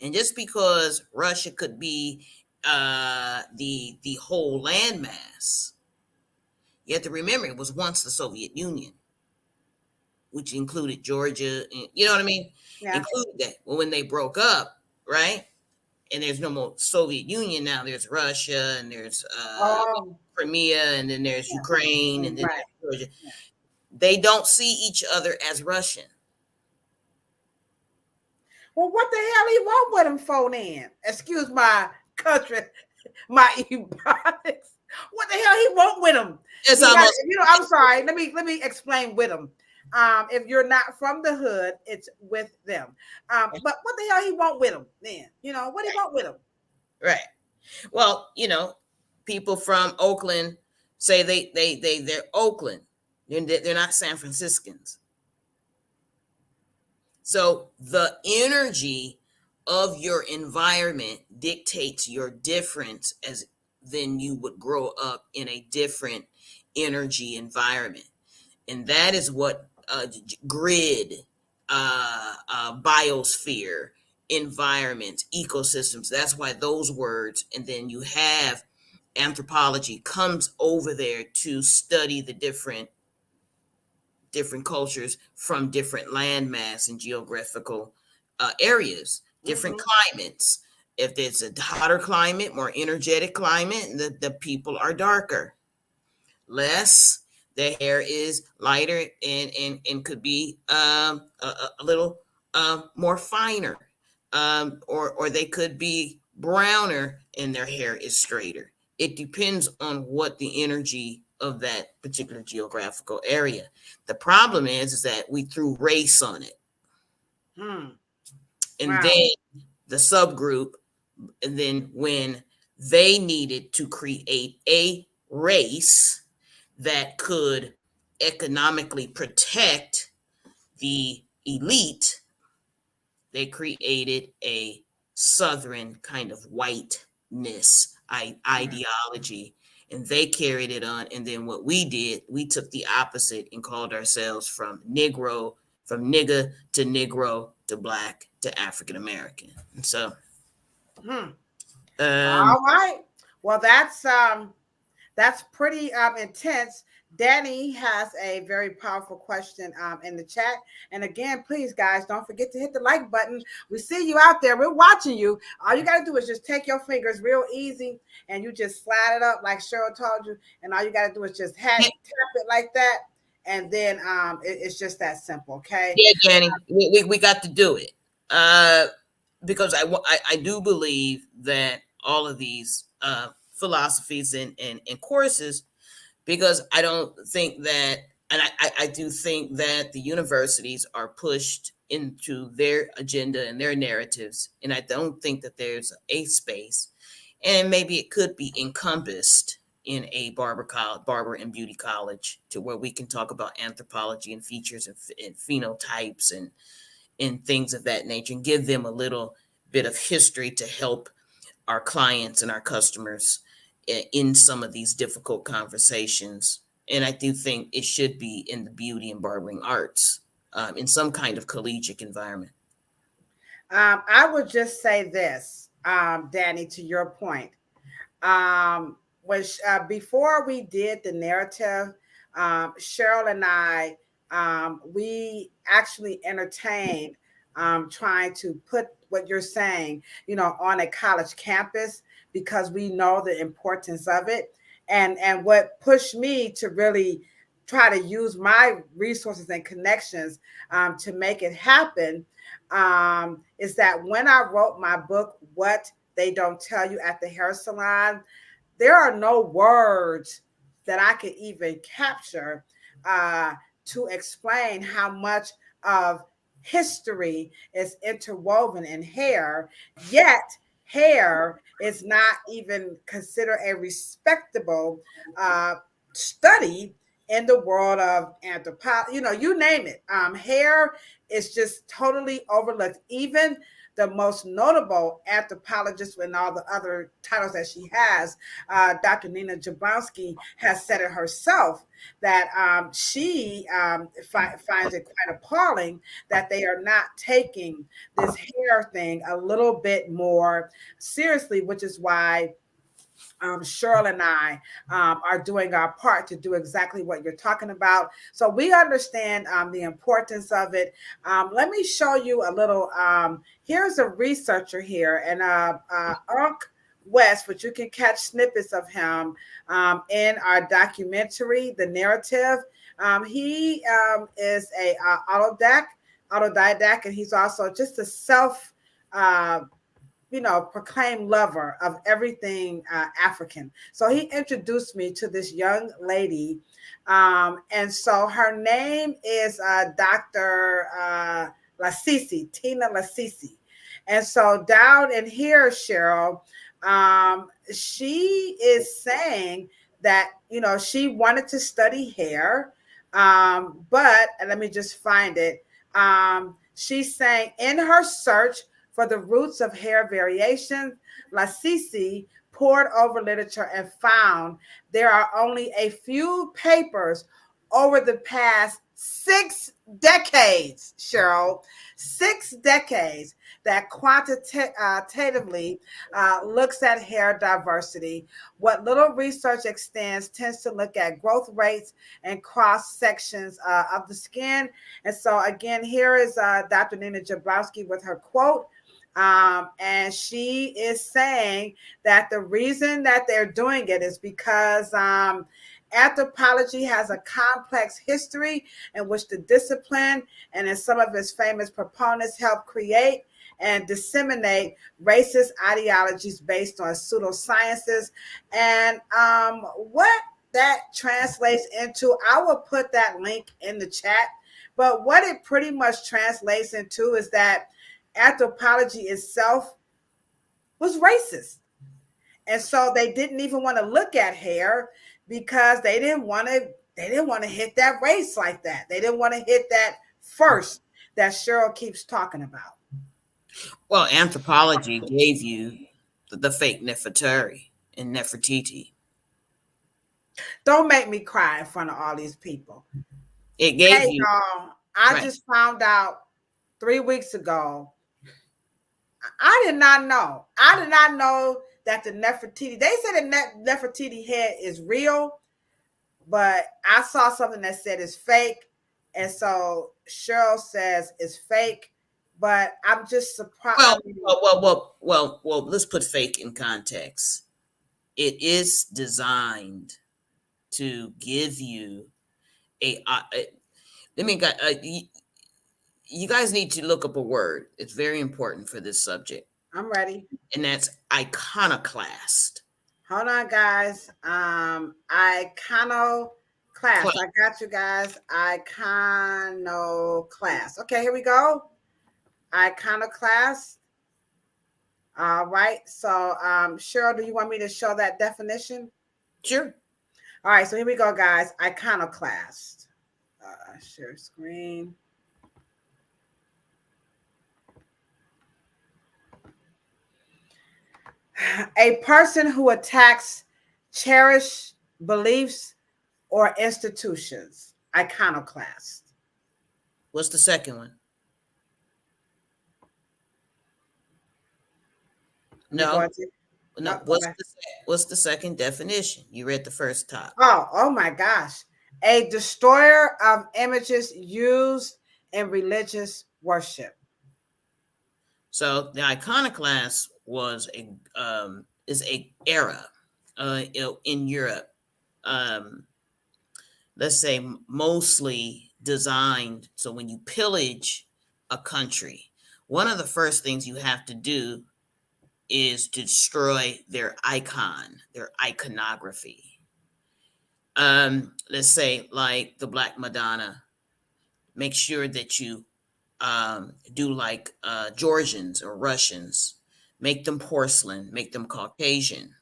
And just because Russia could be the whole landmass, you have to remember it was once the Soviet Union, which included Georgia, and, you know what I mean? Yeah. Included that. Well, when they broke up, right? And there's no more Soviet Union now. There's Russia, and there's Crimea, and then there's Ukraine, and then there's Georgia. Yeah. They don't see each other as Russian. Well, what the hell he want with him for then? Excuse my country, my ebonics. What the hell he want with him? It's almost. I'm sorry. Let me explain with him. If you're not from the hood, it's with them. But what the hell he want with him then? What he want with him? Right. Well, people from Oakland say they're Oakland. They're not San Franciscans. So the energy of your environment dictates your difference as then you would grow up in a different energy environment. And that is what grid, biosphere, environments, ecosystems, that's why those words, and then you have anthropology comes over there to study the different cultures from different landmass and geographical areas, different climates. If it's a hotter climate, more energetic climate, the people are darker, less. Their hair is lighter and could be a little more finer, or they could be browner and their hair is straighter. It depends on what the energy of that particular geographical area. The problem is that we threw race on it. And then the subgroup, and then when they needed to create a race that could economically protect the elite, they created a Southern kind of whiteness ideology, and they carried it on. And then what we did, we took the opposite and called ourselves from nigger to Negro to Black to African American. And so, all right. Well, that's pretty intense. Danny has a very powerful question in the chat. And again, please, guys, don't forget to hit the like button. We see you out there. We're watching you. All you got to do is just take your fingers real easy and you just slide it up like Cheryl told you. And all you got to do is just tap it like that. And then it's just that simple, okay? Yeah, Danny, we got to do it. Because I do believe that all of these philosophies and courses, because I don't think that, and I do think that the universities are pushed into their agenda and their narratives, and I don't think that there's a space, and maybe it could be encompassed in a barber and beauty college, to where we can talk about anthropology and features and phenotypes and things of that nature, and give them a little bit of history to help our clients and our customers in some of these difficult conversations. And I do think it should be in the beauty and barbering arts, in some kind of collegiate environment. I would just say this, Danny, to your point. Before we did the narrative, Cheryl and I, we actually entertained trying to put what you're saying, on a college campus, because we know the importance of it. And what pushed me to really try to use my resources and connections to make it happen is that when I wrote my book, What They Don't Tell You at the Hair Salon, there are no words that I could even capture to explain how much of history is interwoven in hair, yet hair is not even considered a respectable study in the world of anthropology. You name it. Hair is just totally overlooked. Even the most notable anthropologist and all the other titles that she has, Dr. Nina Jablonski, has said it herself that she finds it quite appalling that they are not taking this hair thing a little bit more seriously, which is why Cheryl and I are doing our part to do exactly what you're talking about. So we understand the importance of it. Let me show you a little. Here's a researcher here, and Unc West, which you can catch snippets of him in our documentary, The Narrative. He is a autodidact, and he's also just a proclaimed lover of everything African. So he introduced me to this young lady. And so her name is Dr. Lasisi, Tina Lasisi. And so down in here, Cheryl, she is saying that, she wanted to study hair. But and let me just find it. She's saying in her search for the roots of hair variations, Lasisi pored over literature and found there are only a few papers over the past 6 decades, Cheryl, 6 decades that quantitatively looks at hair diversity. What little research extends tends to look at growth rates and cross sections of the skin. And so again, here is Dr. Nina Jablonski with her quote. And she is saying that the reason that they're doing it is because anthropology has a complex history in which the discipline and in some of its famous proponents help create and disseminate racist ideologies based on pseudosciences. And what that translates into, I will put that link in the chat. But what it pretty much translates into is that anthropology itself was racist. And so they didn't even want to look at hair because they didn't want to hit that race like that. They didn't want to hit that first that Cheryl keeps talking about. Well, anthropology gave you the fake Nefertari and Nefertiti. Don't make me cry in front of all these people. It gave you. Y'all, I just found out 3 weeks ago. I did not know. I did not know that the Nefertiti, they said the Nefertiti head is real, but I saw something that said it's fake. And so Cheryl says it's fake, but I'm just surprised. Well, let's put fake in context. It is designed to give you you guys need to look up a word. It's very important for this subject. I'm ready. And that's iconoclast. Hold on, guys. Iconoclast. I got you guys. Iconoclast. Okay, here we go. Iconoclast. All right. So, Cheryl, do you want me to show that definition? Sure. All right. So here we go, guys. Iconoclast. Share screen. A person who attacks cherished beliefs or institutions. Iconoclast. What's the second one? No. What's the second definition? You read the first top. Oh my gosh. A destroyer of images used in religious worship. So the iconoclast is a era in Europe, let's say mostly designed. So when you pillage a country, one of the first things you have to do is to destroy their icon, their iconography. Let's say like the Black Madonna. Make sure that you do like Georgians or Russians. Make them porcelain, make them Caucasian.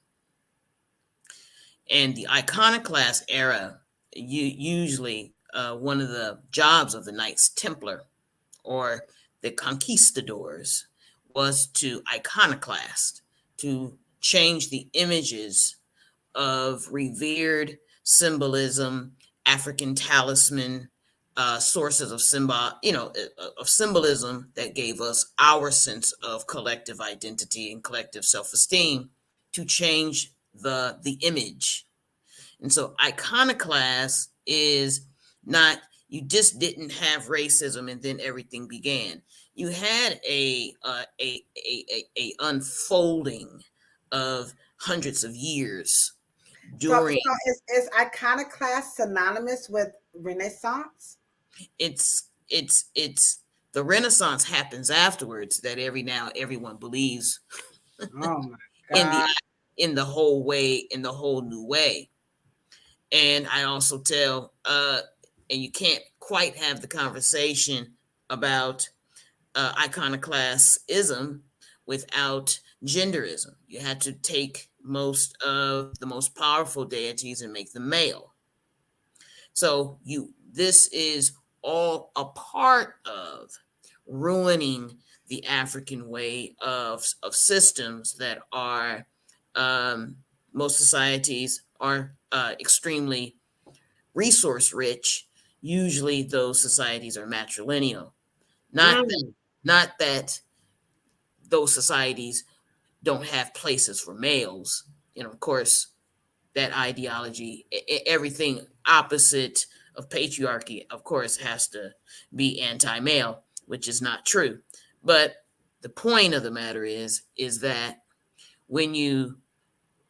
And the iconoclast era, usually one of the jobs of the Knights Templar or the conquistadors was to iconoclast, to change the images of revered symbolism, African talisman, sources of symbolism that gave us our sense of collective identity and collective self-esteem, to change the image. And so iconoclast is not, you just didn't have racism and then everything began. You had a unfolding of hundreds of years during. So is iconoclast synonymous with Renaissance? It's the Renaissance happens afterwards, that everyone believes Oh my in God. the whole new way. And I also tell, and you can't quite have the conversation about iconoclastism without genderism. You had to take most of the most powerful deities and make them male. So this is all a part of ruining the African way of systems that are most societies are extremely resource rich. Usually those societies are matrilineal. Not that those societies don't have places for males. Of course, that ideology, everything opposite of patriarchy, of course, has to be anti-male, which is not true. But the point of the matter is that when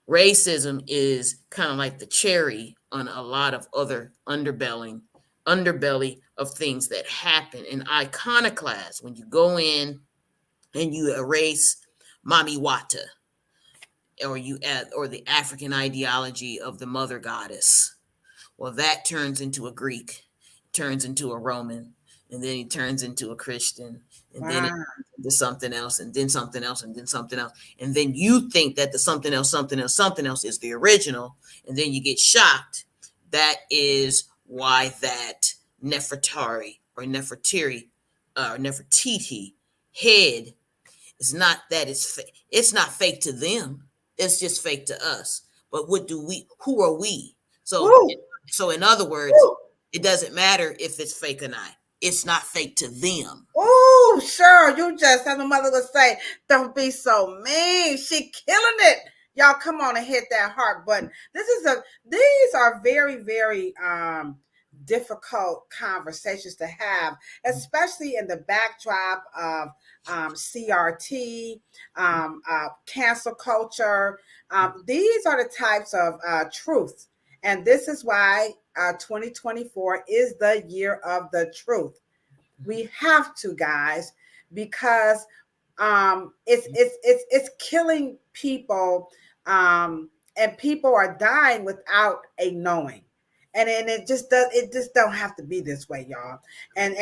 racism is kind of like the cherry on a lot of other underbelly of things that happen in iconoclast. When you go in and you erase Mami Wata, or the African ideology of the mother goddess, well, that turns into a Greek, turns into a Roman, and then he turns into a Christian, and then it into something else, and then something else, and then something else. And then you think that the something else is the original, and then you get shocked. That is why that Nefertari or Nefertiti head is not that it's not fake to them. It's just fake to us. But who are we? So in other words, it doesn't matter if it's fake or not. It's not fake to them. Oh, Cheryl, you just, as my mother would say, don't be so mean. She killing it. Y'all come on and hit that heart button. These are very, very difficult conversations to have, especially in the backdrop of CRT, cancel culture. These are the types of truth. And this is why 2024 is the year of the truth. We have to, guys, because it's killing people, and people are dying without a knowing. And it just don't have to be this way, y'all. And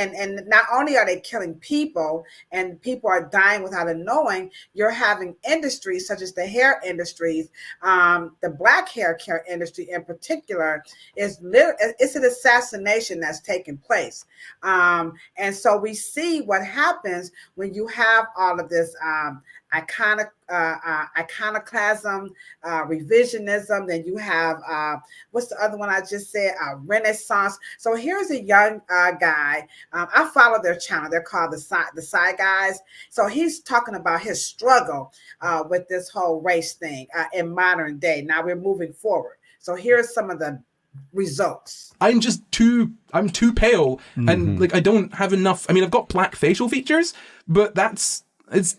not only are they killing people and people are dying without a knowing, you're having industries such as the hair industries, the black hair care industry in particular, it's an assassination that's taking place. And so we see what happens when you have all of this iconoclasm, revisionism. Then you have what's the other one I just said? Renaissance. So here's a young guy. I follow their channel. They're called the Side Guys. So he's talking about his struggle with this whole race thing in modern day. Now we're moving forward. So here's some of the results. I'm too pale, and like I don't have enough. I mean, I've got black facial features, but my skin is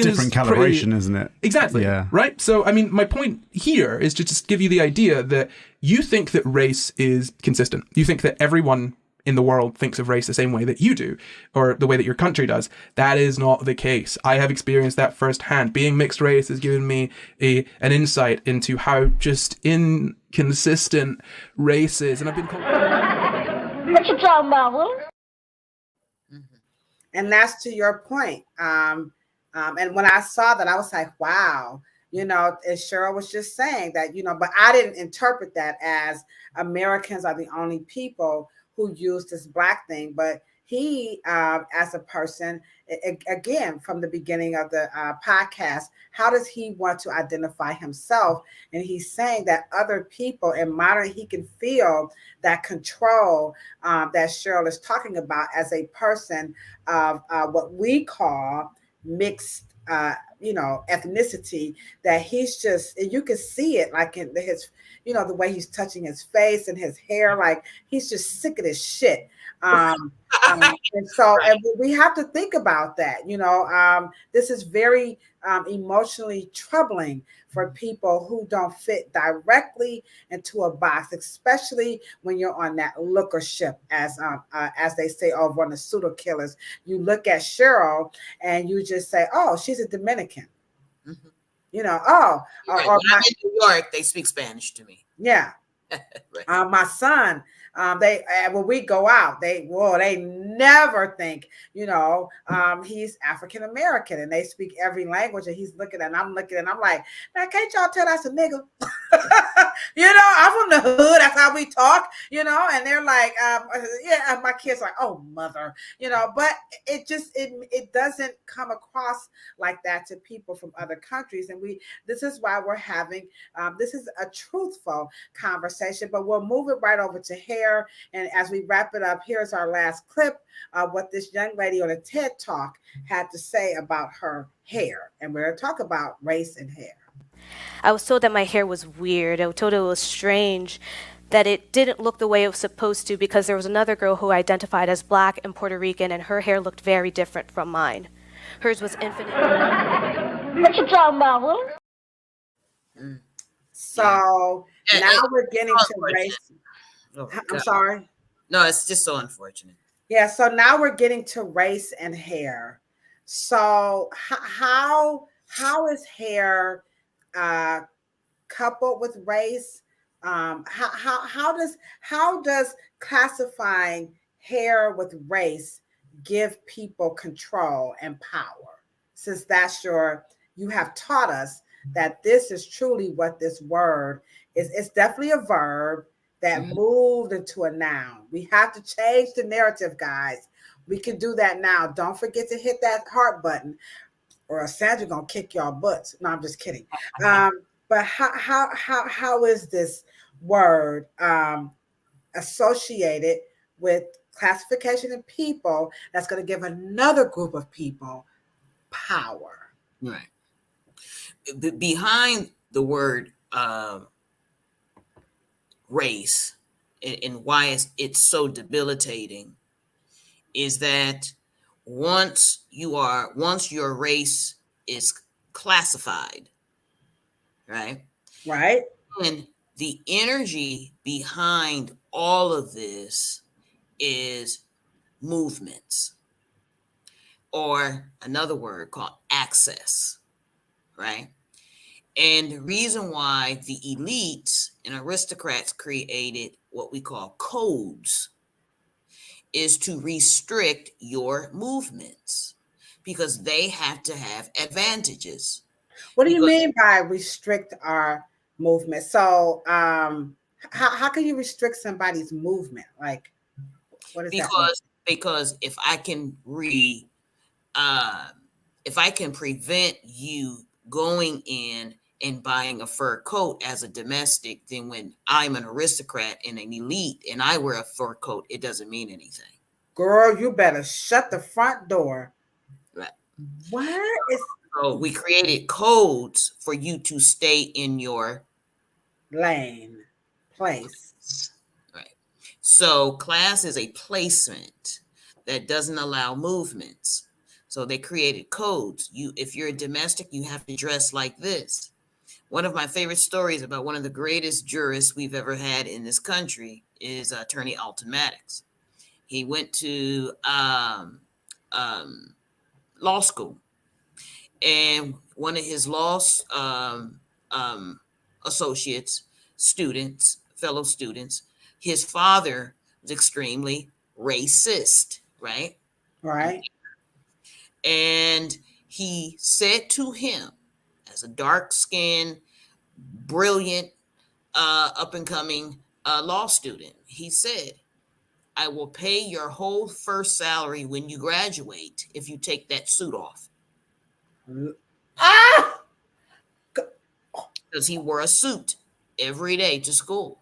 different calibration, isn't it? Exactly. Yeah. Right. So, I mean, my point here is to just give you the idea that you think that race is consistent. You think that everyone in the world thinks of race the same way that you do, or the way that your country does. That is not the case. I have experienced that firsthand. Being mixed race has given me an insight into how just inconsistent race is. And I've been called... What you talking about, Will? And that's to your point. And when I saw that, I was like, wow, as Cheryl was just saying that, but I didn't interpret that as Americans are the only people who use this black thing. But he, as a person, again, from the beginning of the podcast, how does he want to identify himself? And he's saying that other people in modern, he can feel that control that Cheryl is talking about as a person of what we call mixed, ethnicity, that he's just, and you can see it like in his, the way he's touching his face and his hair, like he's just sick of this shit. And so and we have to think about that. This is very emotionally troubling for people who don't fit directly into a box, especially when you're on that lookership, as they say over on the pseudo killers. You look at Cheryl and you just say, oh, she's a Dominican. Mm-hmm. You know, Right. or When I'm in New York, they speak Spanish to me. yeah. Right. My son, they when we go out, they never think, you know, he's African American, and they speak every language, and he's looking, and I'm looking, and I'm like, man, can't y'all tell that's a nigga? You know, I'm from the hood. That's how we talk, you know. And they're like, yeah. And my kids are like, oh, mother, you know. But it just it doesn't come across like that to people from other countries, and this is why we're having this is a truthful conversation. But we'll move it right over to hair, and as we wrap it up, here's our last clip of what this young lady on a TED Talk had to say about her hair, and we're going to talk about race and hair. I was told that my hair was weird. I was told it was strange, that it didn't look the way it was supposed to, because there was another girl who identified as Black and Puerto Rican, and her hair looked very different from mine. Hers was infinite. What you talking about, Willie? So now we're getting to race. Oh, I'm sorry. No, it's just so unfortunate. Yeah, so now we're getting to race and hair. So how is hair coupled with race? How does classifying hair with race give people control and power? Since that's you have taught us that this is truly what this word is. It's definitely a verb that moved into a noun. We have to change the narrative, guys. We can do that now. Don't forget to hit that heart button, or Sandra gonna kick y'all butts. No, I'm just kidding. But how is this word associated with classification of people that's going to give another group of people power? Right. Behind the word race and why it's so debilitating is that once your race is classified, right, and the energy behind all of this is movements, or another word called access, right? And the reason why the elites and aristocrats created what we call codes is to restrict your movements, because they have to have advantages. What do you mean by restrict our movement? So how can you restrict somebody's movement? Like, what is that mean? Because if I can prevent you going in and buying a fur coat as a domestic, then when I'm an aristocrat and an elite and I wear a fur coat, it doesn't mean anything. Girl, you better shut the front door. Right. So we created codes for you to stay in your place. Right. So class is a placement that doesn't allow movements. So they created codes. If you're a domestic, you have to dress like this. One of my favorite stories about one of the greatest jurists we've ever had in this country is Attorney Alton Maddox. He went to law school, and one of his law associates, fellow students, his father was extremely racist, right? Right. And he said to him, as a dark-skinned, brilliant, up-and-coming law student, he said, I will pay your whole first salary when you graduate if you take that suit off. Because he wore a suit every day to school.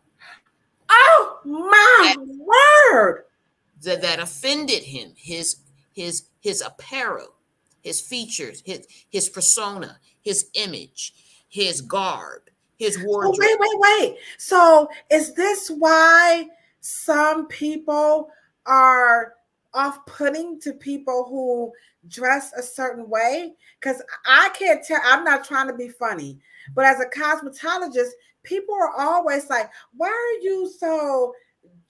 Oh my word! That offended him. His apparel, his features, his persona, his image, his garb, his wardrobe. Oh, wait. So is this why some people are off-putting to people who dress a certain way? Because I can't tell. I'm not trying to be funny, but as a cosmetologist, people are always like, why are you so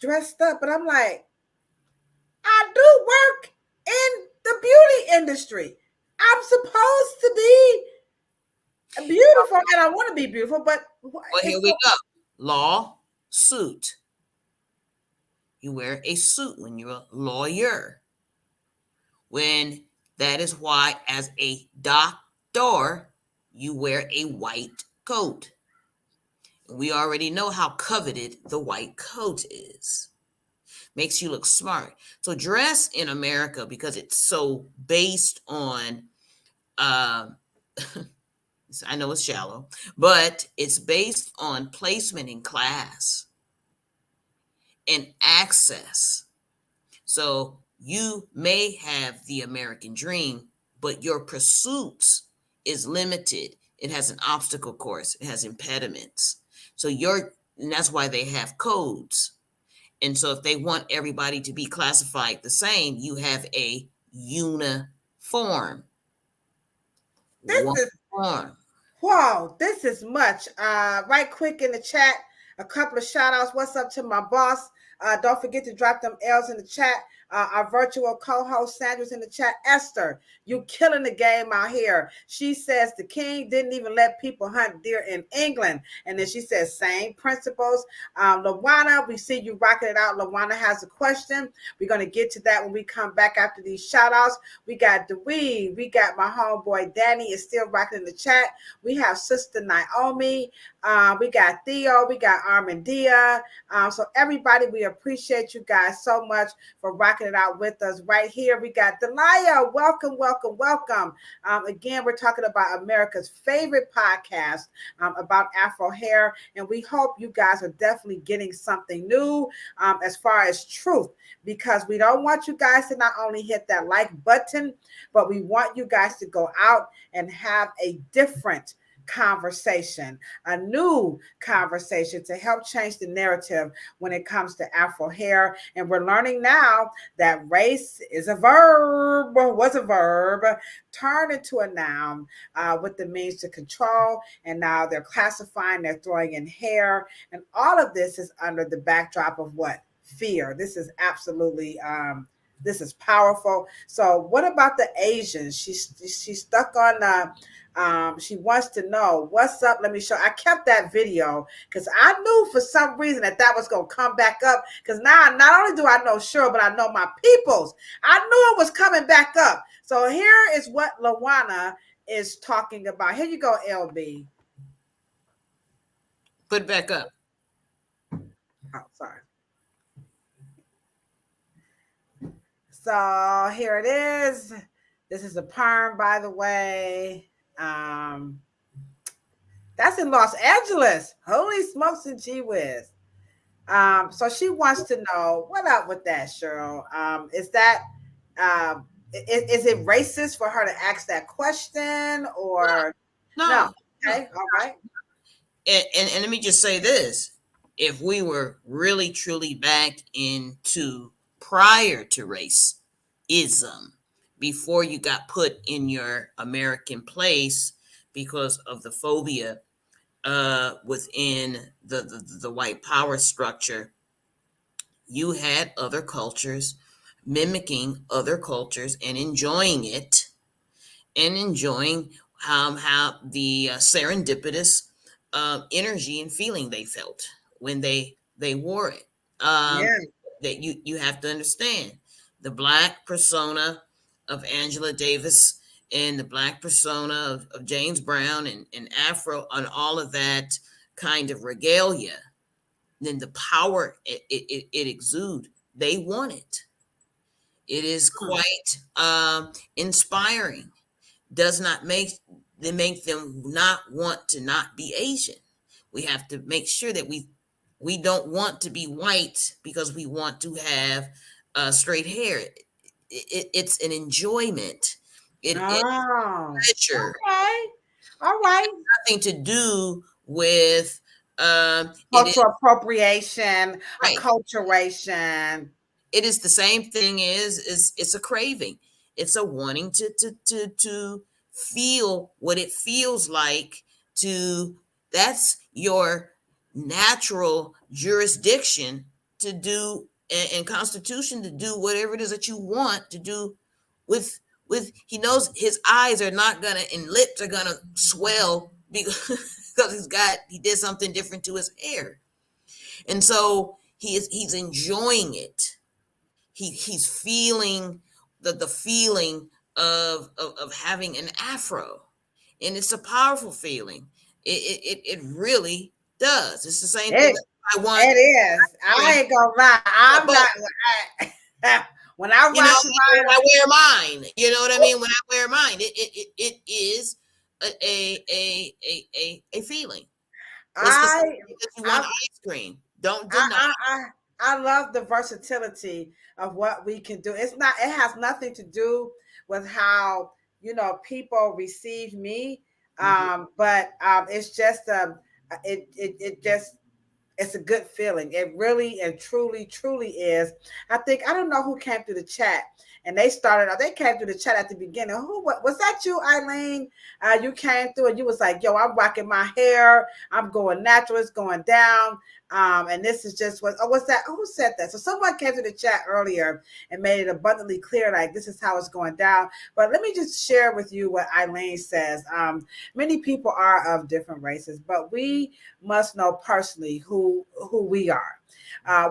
dressed up? But I'm like, I do work in the beauty industry. I'm supposed to be Beautiful, and I want to be beautiful, but Well, here we go. Law, suit. You wear a suit when you're a lawyer. When that is why, as a doctor, you wear a white coat. We already know how coveted the white coat is. Makes you look smart. So dress in America, because it's so based on, I know it's shallow, but it's based on placement in class and access. So you may have the American dream, but your pursuits is limited. It has an obstacle course. It has impediments. So and that's why they have codes. And so if they want everybody to be classified the same, you have a uniform. Wow, this is much. Right quick in the chat, a couple of shout outs. What's up to my boss? Don't forget to drop them L's in the chat. Our virtual co-host Sandra's in the chat. Esther, you killing the game out here. She says the king didn't even let people hunt deer in England. And then she says same principles. Lawana, we see you rocking it out. Lawana has a question. We're going to get to that when we come back after these shout outs. We got Dewey. We got my homeboy Danny is still rocking in the chat. We have Sister Naomi. We got Theo. We got Armandia. So everybody, we appreciate you guys so much for rocking it out with us right here. We got Delia. Welcome, welcome, welcome. Again, we're talking about America's favorite podcast about Afro hair, and we hope you guys are definitely getting something new as far as truth, because we don't want you guys to not only hit that like button, but we want you guys to go out and have a different conversation, a new conversation to help change the narrative when it comes to Afro hair. And we're learning now that race is a verb, was a verb, turned into a noun with the means to control. And now they're classifying, they're throwing in hair. And all of this is under the backdrop of what? Fear. This is absolutely this is powerful. So what about the Asians? She's stuck on she wants to know what's up. Let me show. I kept that video because I knew for some reason that was going to come back up, because now not only do I know Cheryl, but I know my peoples. I knew it was coming back up. So here is what Lawana is talking about. Here you go, LB. Put it back up. Oh, sorry. So here it is. This is a perm, by the way. That's in Los Angeles. Holy smokes and gee whiz. So she wants to know, what up with that, Cheryl? Is that is it racist for her to ask that question, or no? Okay, all right. And let me just say this: if we were really truly back into prior to racism, before you got put in your American place because of the phobia within the white power structure, you had other cultures mimicking other cultures and enjoying it, and enjoying how the serendipitous energy and feeling they felt when they wore it. That you have to understand the Black persona of Angela Davis and the Black persona of James Brown and Afro, and all of that kind of regalia, then the power it exudes, they want it. It is quite inspiring. Does not make them not want to not be Asian. We have to make sure that we don't want to be white because we want to have straight hair. It's an enjoyment. It's pleasure. Okay. All right. Nothing to do with cultural appropriation, acculturation. It is the same thing. It's a craving. It's a wanting to feel what it feels like to. That's your natural jurisdiction to do, and constitution to do whatever it is that you want to do with he knows his eyes are not gonna and lips are gonna swell because he did something different to his hair. And so he's enjoying it. He's feeling the feeling of having an afro. And it's a powerful feeling. It really does. It's the same thing that I want. It is. I ain't gonna lie. I'm not. When I You know, watch when I wear mine, you know what I mean? When I wear mine, it is a feeling. It's the same thing that you want ice cream. Don't deny. I love the versatility of what we can do. It has nothing to do with how, you know, people receive me. But it's just it's a good feeling. It really and truly is. I don't know who came through the chat, and they came through the chat at the beginning. What was that? You, Eileen? You came through and you was like, "Yo, I'm rocking my hair. I'm going natural. It's going down." And this is just what's that? Who said that? So someone came to the chat earlier and made it abundantly clear, like this is how it's going down. But let me just share with you what Eileen says. Many people are of different races, but we must know personally who we are.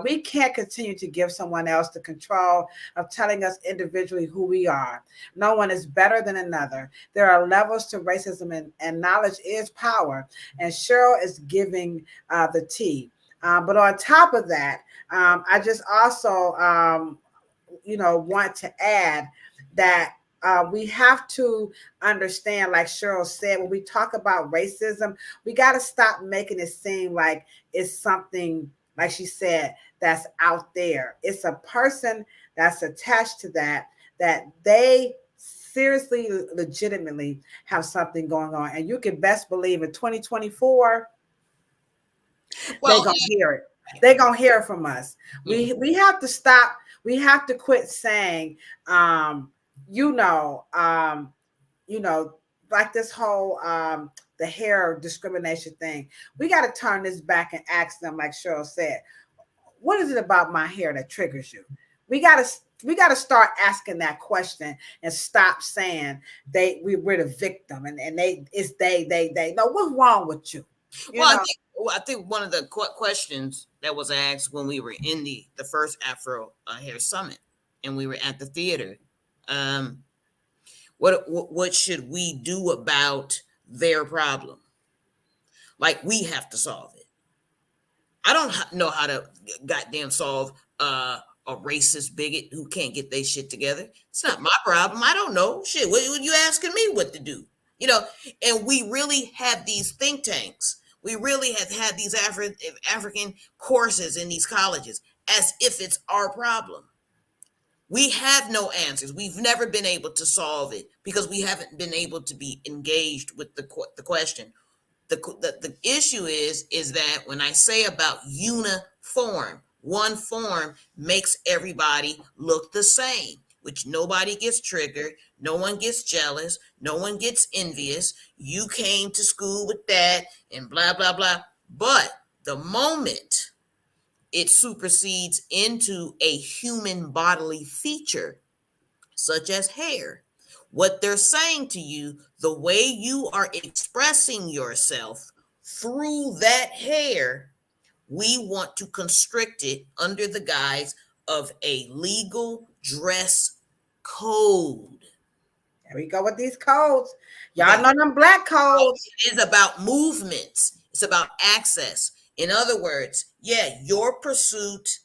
We can't continue to give someone else the control of telling us individually who we are. No one is better than another. There are levels to racism, and knowledge is power. And Cheryl is giving the tea. But on top of that, I just also, want to add that we have to understand, like Cheryl said, when we talk about racism, we got to stop making it seem like it's something, like she said, that's out there. It's a person that's attached to that they seriously, legitimately have something going on. And you can best believe in 2024, they're gonna hear it. They're gonna hear it from us. We have to stop. We have to quit saying, like this whole the hair discrimination thing. We got to turn this back and ask them, like Cheryl said, what is it about my hair that triggers you? We got to start asking that question and stop saying we're the victim and they. No, what's wrong with you? I think one of the questions that was asked when we were in the first Afro Hair Summit and we were at the theater, what should we do about their problem? Like, we have to solve it. I don't know how to goddamn solve a racist bigot who can't get their shit together. It's not my problem. I don't know. Shit, what you asking me what to do? You know, and we really have these think tanks. We really have had these African courses in these colleges as if it's our problem. We have no answers. We've never been able to solve it because we haven't been able to be engaged with the question. The issue is that when I say about uniform, one form makes everybody look the same, which nobody gets triggered, no one gets jealous, no one gets envious. You came to school with that and blah, blah, blah. But the moment it supersedes into a human bodily feature, such as hair, what they're saying to you, the way you are expressing yourself through that hair, we want to constrict it under the guise of a legal dress code. There we go with these codes. Y'all know them black codes. It is about movements. It's about access. In other words, your pursuit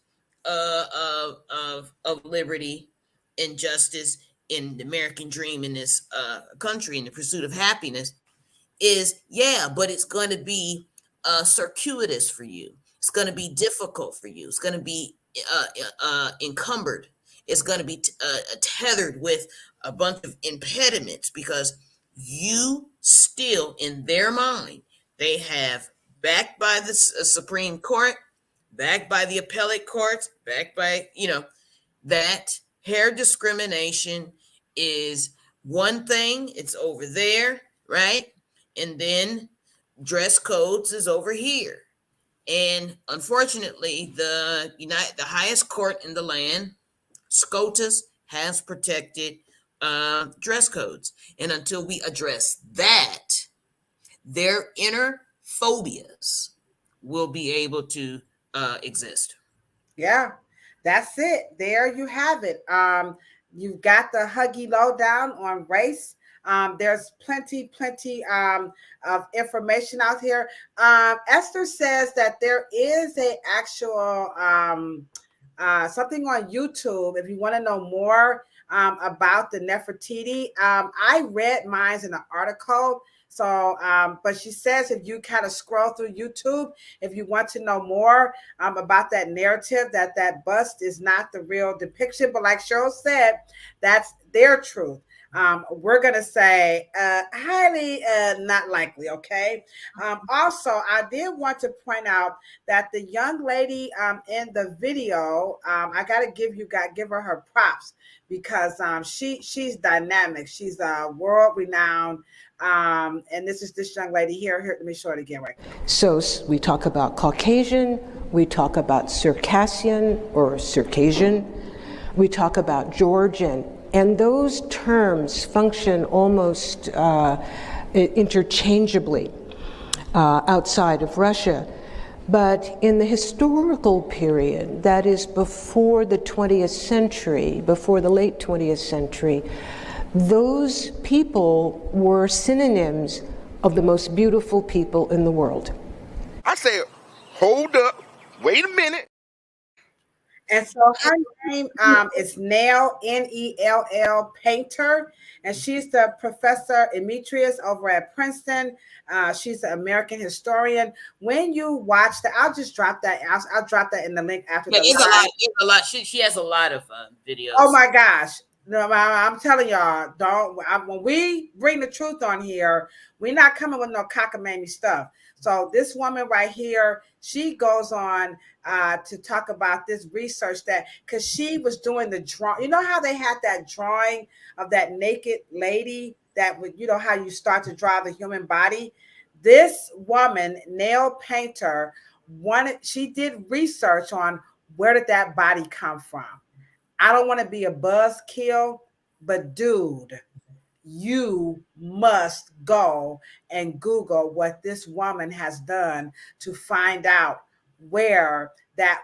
of liberty and justice in the American dream in this country, in the pursuit of happiness, is but it's going to be circuitous for you. It's going to be difficult for you. It's going to be encumbered. It's going to be tethered with a bunch of impediments because you still, in their mind, they have, backed by the Supreme Court, backed by the appellate courts, backed by, that hair discrimination is one thing. It's over there, right? And then dress codes is over here. And unfortunately, the highest court in the land, SCOTUS, has protected dress codes. And until we address that, their inner phobias will be able to exist. Yeah, that's it. There you have it. You've got the Huggy Lowdown on race. There's plenty of information out here. Esther says that there is a actual something on YouTube if you want to know more about the Nefertiti. I read mine in an article. So, but she says if you kind of scroll through YouTube, if you want to know more about that narrative, that bust is not the real depiction, but like Cheryl said, that's their truth. We're going to say highly not likely, okay? Also, I did want to point out that the young lady in the video, I got to give her her props because she's dynamic. She's world-renowned. And this is this young lady here. Let me show it again right now. So we talk about Caucasian, we talk about Circassian or Circassian, we talk about Georgian, and those terms function almost interchangeably outside of Russia. But in the historical period, that is before the 20th century, before the late 20th century, those people were synonyms of the most beautiful people in the world. I said, hold up, wait a minute. And so her name is Nell, Nell Painter, and she's the professor emeritus over at Princeton. She's an American historian. When you watch that, I'll just drop that. I'll drop that in the link after. Yeah, it's a lot. She has a lot of videos. Oh my gosh. No, I'm telling y'all, when we bring the truth on here, we're not coming with no cockamamie stuff. So this woman right here, she goes on to talk about this research that because she was doing the drawing. You know how they had that drawing of that naked lady that would, you know, how you start to draw the human body. This woman, Nell Painter, she did research on where did that body come from. I don't want to be a buzzkill, but dude, you must go and Google what this woman has done to find out where that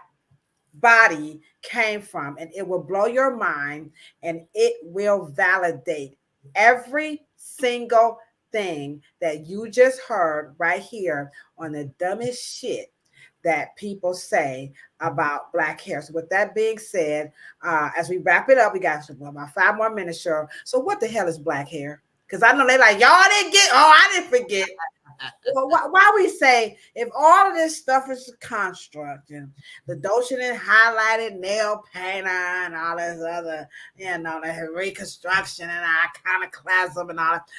body came from. And it will blow your mind and it will validate every single thing that you just heard right here on the dumbest shit that people say about black hair. So with that being said, as we wrap it up, we got about 5 more minutes, Cheryl. So what the hell is black hair? Because I know they like, y'all didn't get, I didn't forget. Well, why we say, if all of this stuff is a construct, and Ladosha and highlighted nail painter and all this other, you know, the reconstruction and iconoclasm and all that,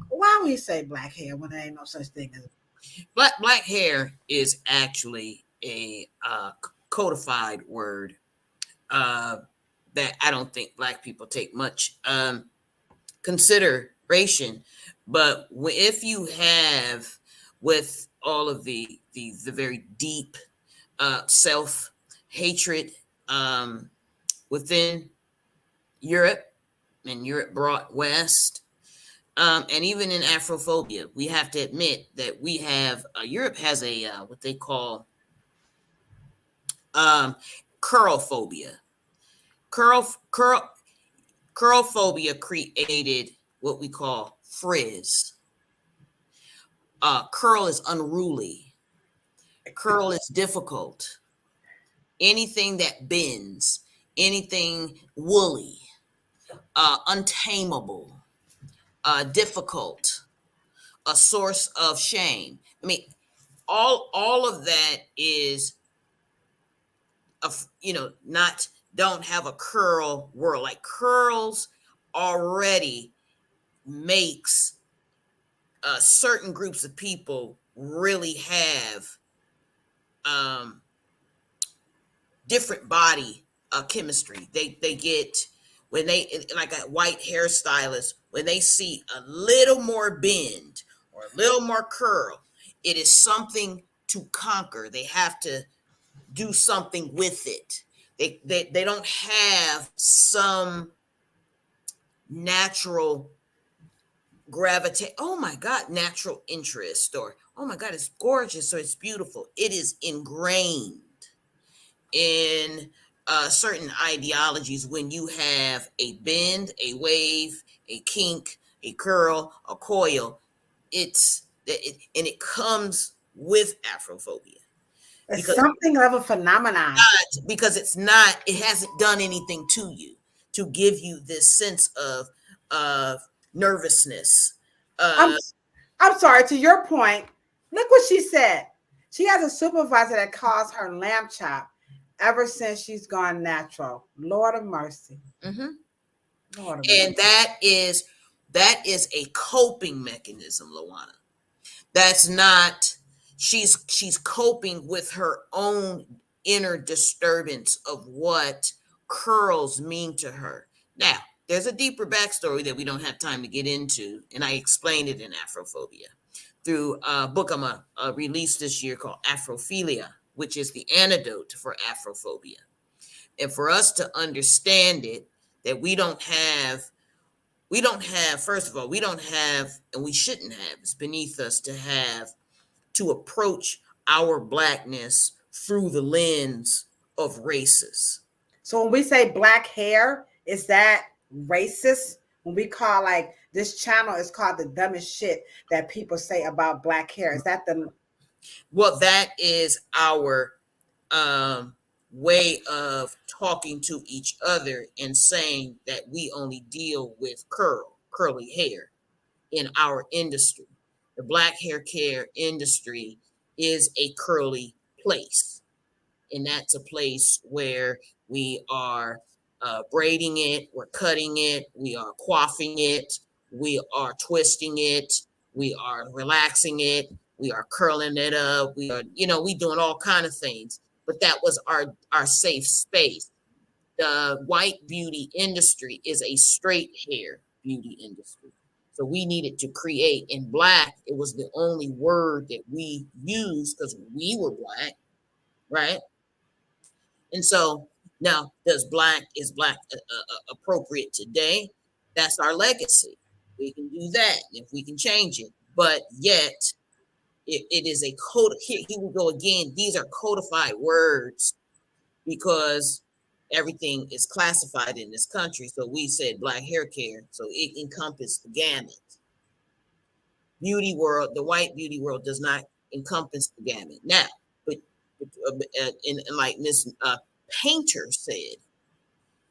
why we say black hair when there ain't no such thing as Black hair is actually a codified word that I don't think black people take much consideration. But if you have, with all of the very deep self-hatred within Europe and Europe brought west, and even in Afrophobia, we have to admit that we have Europe has a what they call curl phobia. Curl phobia created what we call frizz. Curl is unruly. Curl is difficult. Anything that bends, anything woolly, untamable. Difficult, a source of shame. I mean, all of that is, don't have a curl world. Like curls already makes certain groups of people really have different body chemistry. They get, when they, like a white hairstylist, when they see a little more bend or a little more curl, it is something to conquer. They have to do something with it. They don't have some natural gravitate. Oh my God, natural interest, or oh my God, it's gorgeous, or it's beautiful. It is ingrained in certain ideologies. When you have a bend, a wave, a kink, a curl, a coil, and it comes with Afrophobia. It's something of a phenomenon. Because it hasn't done anything to you to give you this sense of nervousness. I'm sorry, to your point, look what she said. She has a supervisor that calls her lamb chop ever since she's gone natural. Lord of mercy. Mm-hmm. Lord of And mercy. that is a coping mechanism, Lawana. That's not, she's coping with her own inner disturbance of what curls mean to her. Now, there's a deeper backstory that we don't have time to get into, and I explained it in Afrophobia through a book I'm going to release this year called Afrophilia, which is the antidote for Afrophobia. And for us to understand it, that we don't have, first of all, we don't have, and we shouldn't have, it's beneath us to approach our Blackness through the lens of races. So when we say black hair, is that racist? When we call, like, this channel is called the dumbest shit that people say about black hair, is that the... Well, that is our way of talking to each other and saying that we only deal with curly hair in our industry. The black hair care industry is a curly place. And that's a place where we are braiding it, we're cutting it, we are coiffing it, we are twisting it, we are relaxing it, we are curling it up, we are, we doing all kind of things. But that was our safe space. The white beauty industry is a straight hair beauty industry. So we needed to create, in black, it was the only word that we used because we were black, right? And so now, is black appropriate today? That's our legacy. We can do that if we can change it. But yet, it is a code. Here we go again. These are codified words because everything is classified in this country. So we said black hair care. So it encompassed the gamut. Beauty world, the white beauty world does not encompass the gamut. Now, but like Miss Painter said,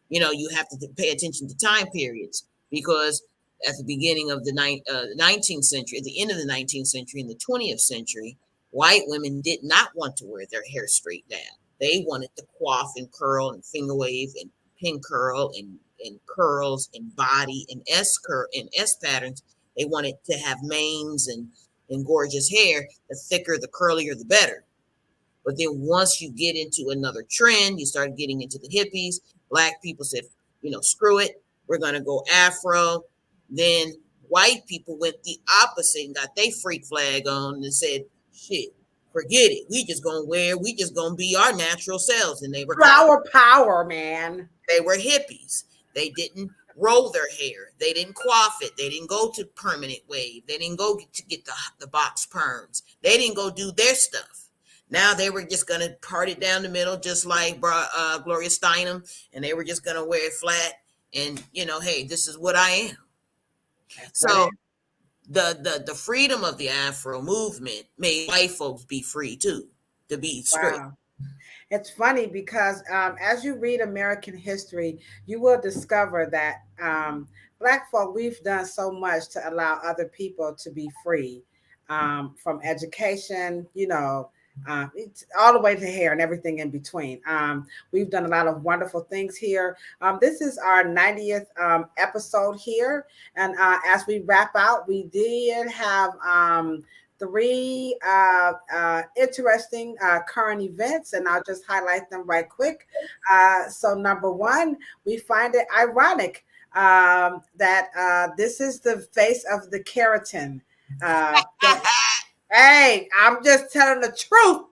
you have to pay attention to time periods, because at the beginning of the 19th century, at the end of the 19th century, in the 20th century, white women did not want to wear their hair straight down. They wanted to coif and curl and finger wave and pin curl and curls and body and S patterns. They wanted to have manes and gorgeous hair. The thicker, the curlier, the better. But then once you get into another trend, you start getting into the hippies. Black people said, screw it. We're going to go Afro. Then white people went the opposite and got their freak flag on and said, shit, forget it. We just going to be our natural selves. And they were flower power, man. They were hippies. They didn't roll their hair. They didn't coif it. They didn't go to permanent wave. They didn't go to get the box perms. They didn't go do their stuff. Now they were just going to part it down the middle, just like Gloria Steinem, and they were just going to wear it flat. And, hey, this is what I am. That's so the freedom of the Afro movement made white folks be free, too, to be straight. Wow. It's funny because as you read American history, you will discover that Black folk, we've done so much to allow other people to be free, from education, all the way to hair and everything in between. We've done a lot of wonderful things here. This is our 90th episode here. And as we wrap out, we did have 3 interesting current events, and I'll just highlight them right quick. So number 1, we find it ironic that this is the face of the keratin. Hey, I'm just telling the truth,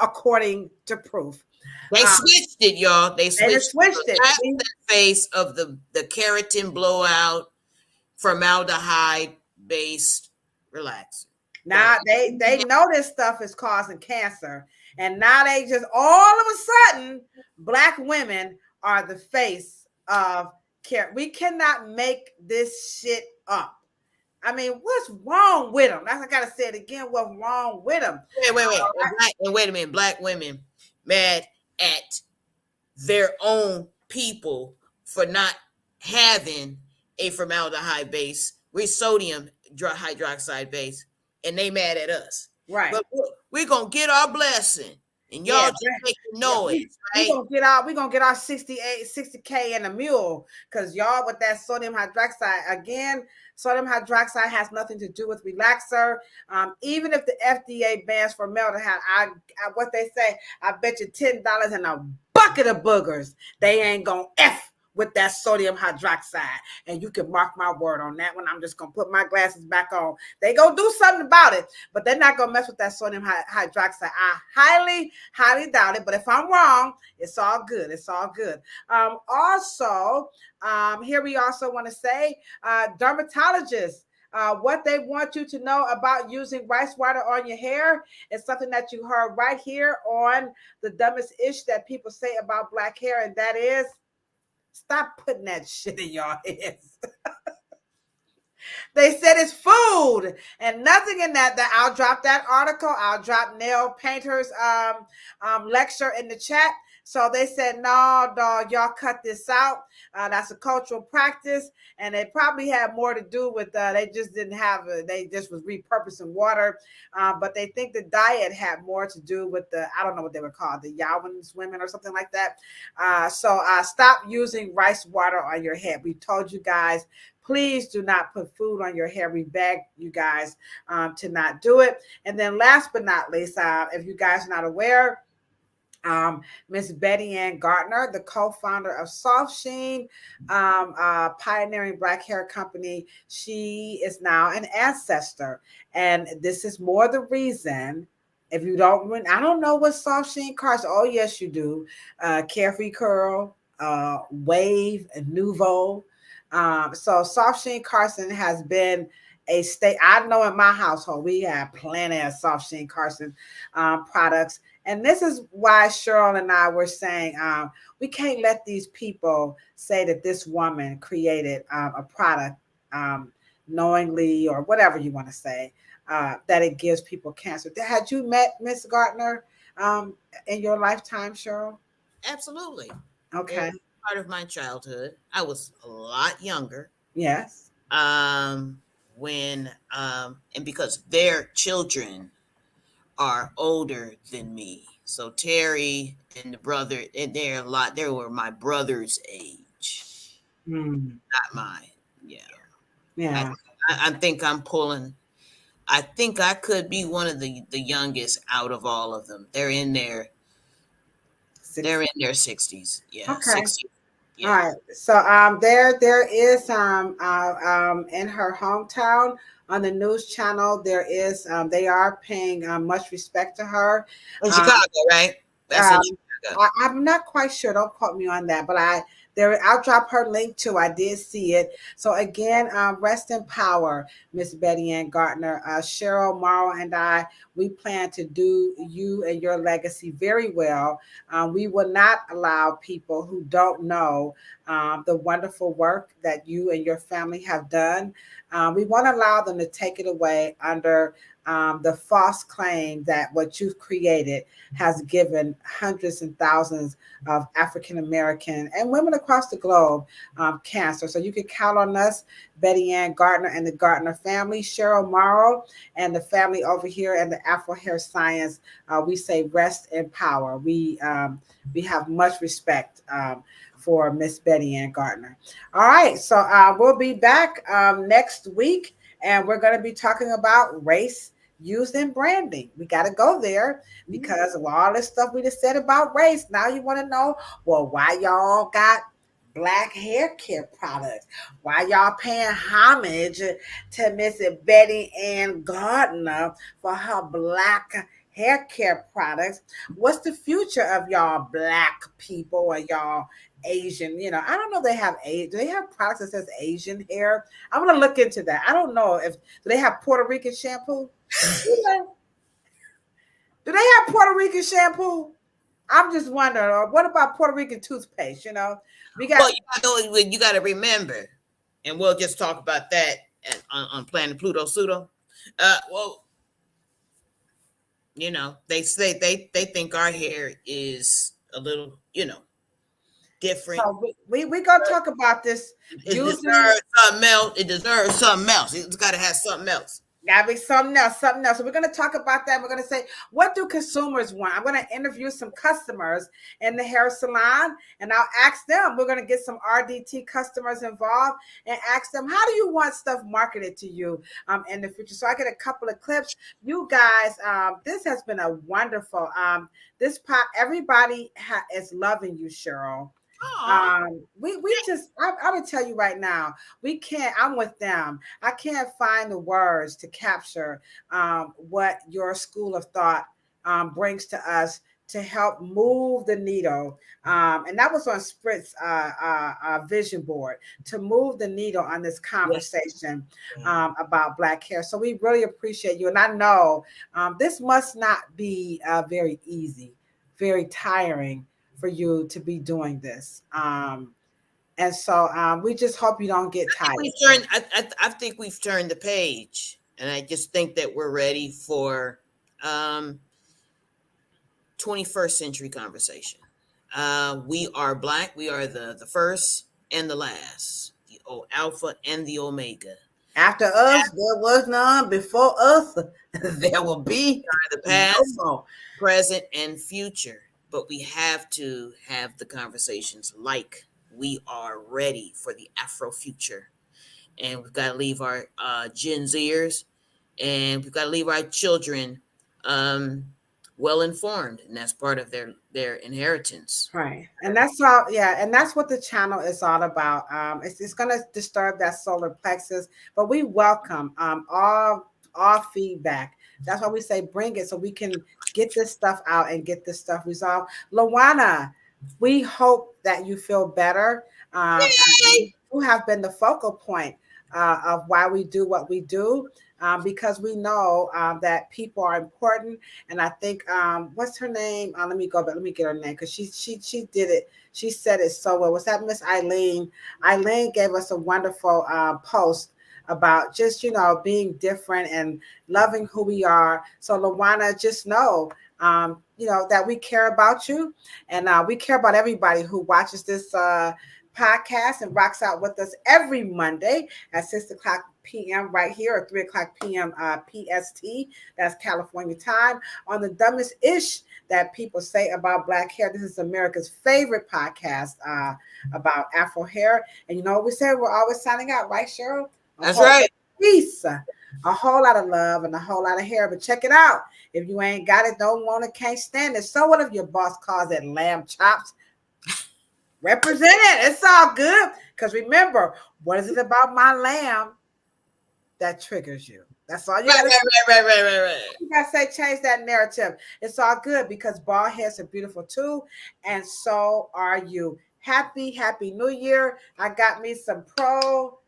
according to proof. They switched it, y'all. They switched it. That's the face of the keratin blowout formaldehyde-based relaxer. Now they know this stuff is causing cancer, and now they just all of a sudden Black women are the face of care. We cannot make this shit up. I mean, what's wrong with them? I gotta say it again. What's wrong with them? Wait. And wait a minute. Black women mad at their own people for not having a formaldehyde base with sodium hydroxide base, and they mad at us. Right. But we're gonna get our blessing, and y'all just make noise. We're gonna get our 60K and a mule, because y'all with that sodium hydroxide again. Sodium hydroxide has nothing to do with relaxer. Even if the FDA bans formaldehyde, I what they say, I bet you $10 and a bucket of boogers they ain't gonna F with that sodium hydroxide. And you can mark my word on that one. I'm just gonna put my glasses back on. They gonna do something about it, but they're not gonna mess with that sodium hydroxide. I highly doubt it, but if I'm wrong, it's all good. It's all good. Also, here we also want to say, dermatologists, what they want you to know about using rice water on your hair is something that you heard right here on the dumbest ish that people say about Black hair, and that is, stop putting that shit in your heads. They said it's food and nothing in that. I'll drop that article. I'll drop nail painters lecture in the chat. So they said, no, dog, y'all cut this out. That's a cultural practice. And it probably had more to do with, they just didn't have, they just was repurposing water. But they think the diet had more to do with I don't know what they were called, the Yawans women or something like that. So stop using rice water on your head. We told you guys, please do not put food on your hair. We beg you guys to not do it. And then last but not least, if you guys are not aware, Miss Betty Ann Gardner, the co-founder of Soft Sheen, pioneering Black hair company, she is now an ancestor. And this is more the reason, if you don't, I don't know what Soft Sheen cars. Oh, yes, you do. Carefree Curl, Wave, Nouveau. So Soft Sheen Carson has been a state. I know in my household, we have plenty of Soft Sheen Carson products. And this is why Cheryl and I were saying, we can't let these people say that this woman created a product knowingly, or whatever you want to say, that it gives people cancer. Had you met Miss Gardner in your lifetime, Cheryl? Absolutely. Okay. Part of my childhood. I was a lot younger. Yes. When and because their children are older than me, so Terry and the brother, and they were my brother's age, not mine. Yeah. I think I'm pulling. I think I could be one of the youngest out of all of them. They're in their 60s. Yeah. Okay. 60s. Yeah. All right. So there is in her hometown on the news channel, there is they are paying much respect to her. In Chicago, right? That's in Chicago. I'm not quite sure. Don't quote me on that, but I'll drop her link too. I did see it. So again, rest in power, Miss Betty Ann Gardner. Cheryl, Morrow, and I, we plan to do you and your legacy very well. We will not allow people who don't know the wonderful work that you and your family have done. We won't allow them to take it away under the false claim that what you've created has given hundreds and thousands of African American and women across the globe cancer. So you can count on us, Betty Ann Gardner and the Gardner family, Cheryl Morrow, and the family over here and the Afro Hair Science. We say rest in power. We have much respect for Miss Betty Ann Gardner. All right, so we'll be back next week, and we're going to be talking about race used in branding. We got to go there because of all this stuff we just said about race. Now you want to know, well, why y'all got Black hair care products? Why y'all paying homage to Miss Betty Ann Gardner for her Black hair care products. What's the future of y'all Black people or y'all Asian? You know, I don't know if they have do they have products that says Asian hair? I'm gonna look into that. I don't know if do they have Puerto Rican shampoo? Do they have Puerto Rican shampoo? I'm just wondering. Or what about Puerto Rican toothpaste? You know, we got. Well, you got to remember, and we'll just talk about that on Planet Pluto Pseudo. Well, you know, they say they think our hair is a little, you know, different. So we gonna talk about this. It deserves something else. It deserves something else. It's got to have something else. Gotta be something else. So we're gonna talk about that. We're gonna say, what do consumers want? I'm gonna interview some customers in the hair salon, and I'll ask them. We're gonna get some RDT customers involved and ask them, how do you want stuff marketed to you in the future? So I get a couple of clips. You guys, this has been a wonderful. Everybody is loving you, Cheryl. We just I would tell you right now, I'm with them. I can't find the words to capture what your school of thought brings to us to help move the needle. And that was on Sprit's vision board, to move the needle on this conversation about Black hair. So we really appreciate you. And I know this must not be very easy, very tiring for you to be doing this. And so we just hope you don't get tired. I think we've turned the page, and I just think that we're ready for 21st century conversation. We are Black. We are the first and the last, the Alpha and the Omega. After us, there was none. Before us, there will be the past, present, and future. But we have to have the conversations like we are ready for the Afro future. And we've got to leave our Gen Zers, and we've got to leave our children well informed. And that's part of their inheritance. Right. And that's all. Yeah. And that's what the channel is all about. It's going to disturb that solar plexus, but we welcome all feedback. That's why we say bring it so we can get this stuff out and get this stuff resolved. Lawana, we hope that you feel better. You have been the focal point of why we do what we do, because we know that people are important. And I think, what's her name? Let me go back. Let me get her name, because she did it. She said it so well. Was that Miss Eileen? Eileen gave us a wonderful post about just, you know, being different and loving who we are. So Lawana, just know, you know, that we care about you, and we care about everybody who watches this podcast and rocks out with us every Monday at 6:00 p.m. right here, or 3:00 p.m. PST. That's California time, on the dumbest ish that people say about Black hair. This is America's favorite podcast about Afro hair. And you know what we say? We're always signing out, right, Cheryl? That's right. Peace, a whole lot of love, and a whole lot of hair. But check it out. If you ain't got it, don't want it, can't stand it. So what if your boss calls it lamb chops? Represent it. It's all good. Because remember, what is it about my lamb that triggers you? That's all you got to say. Right. You got to say, change that narrative. It's all good, because bald heads are beautiful too. And so are you. Happy New Year. I got me some probiotic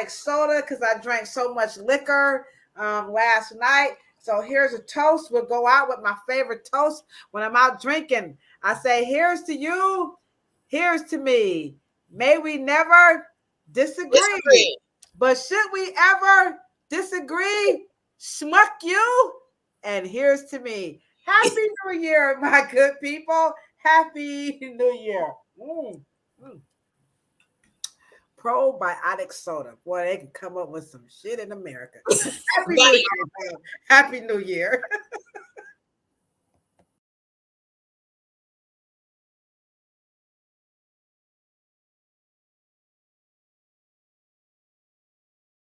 soda because I drank so much liquor last night. So here's a toast. We'll go out with my favorite toast when I'm out drinking. I say, here's to you, here's to me. May we never disagree. But should we ever disagree, schmuck you. And here's to me. Happy New Year, my good people. Happy New Year. Probiotic soda. Boy, they can come up with some shit in America. Happy New Year. Happy New Year.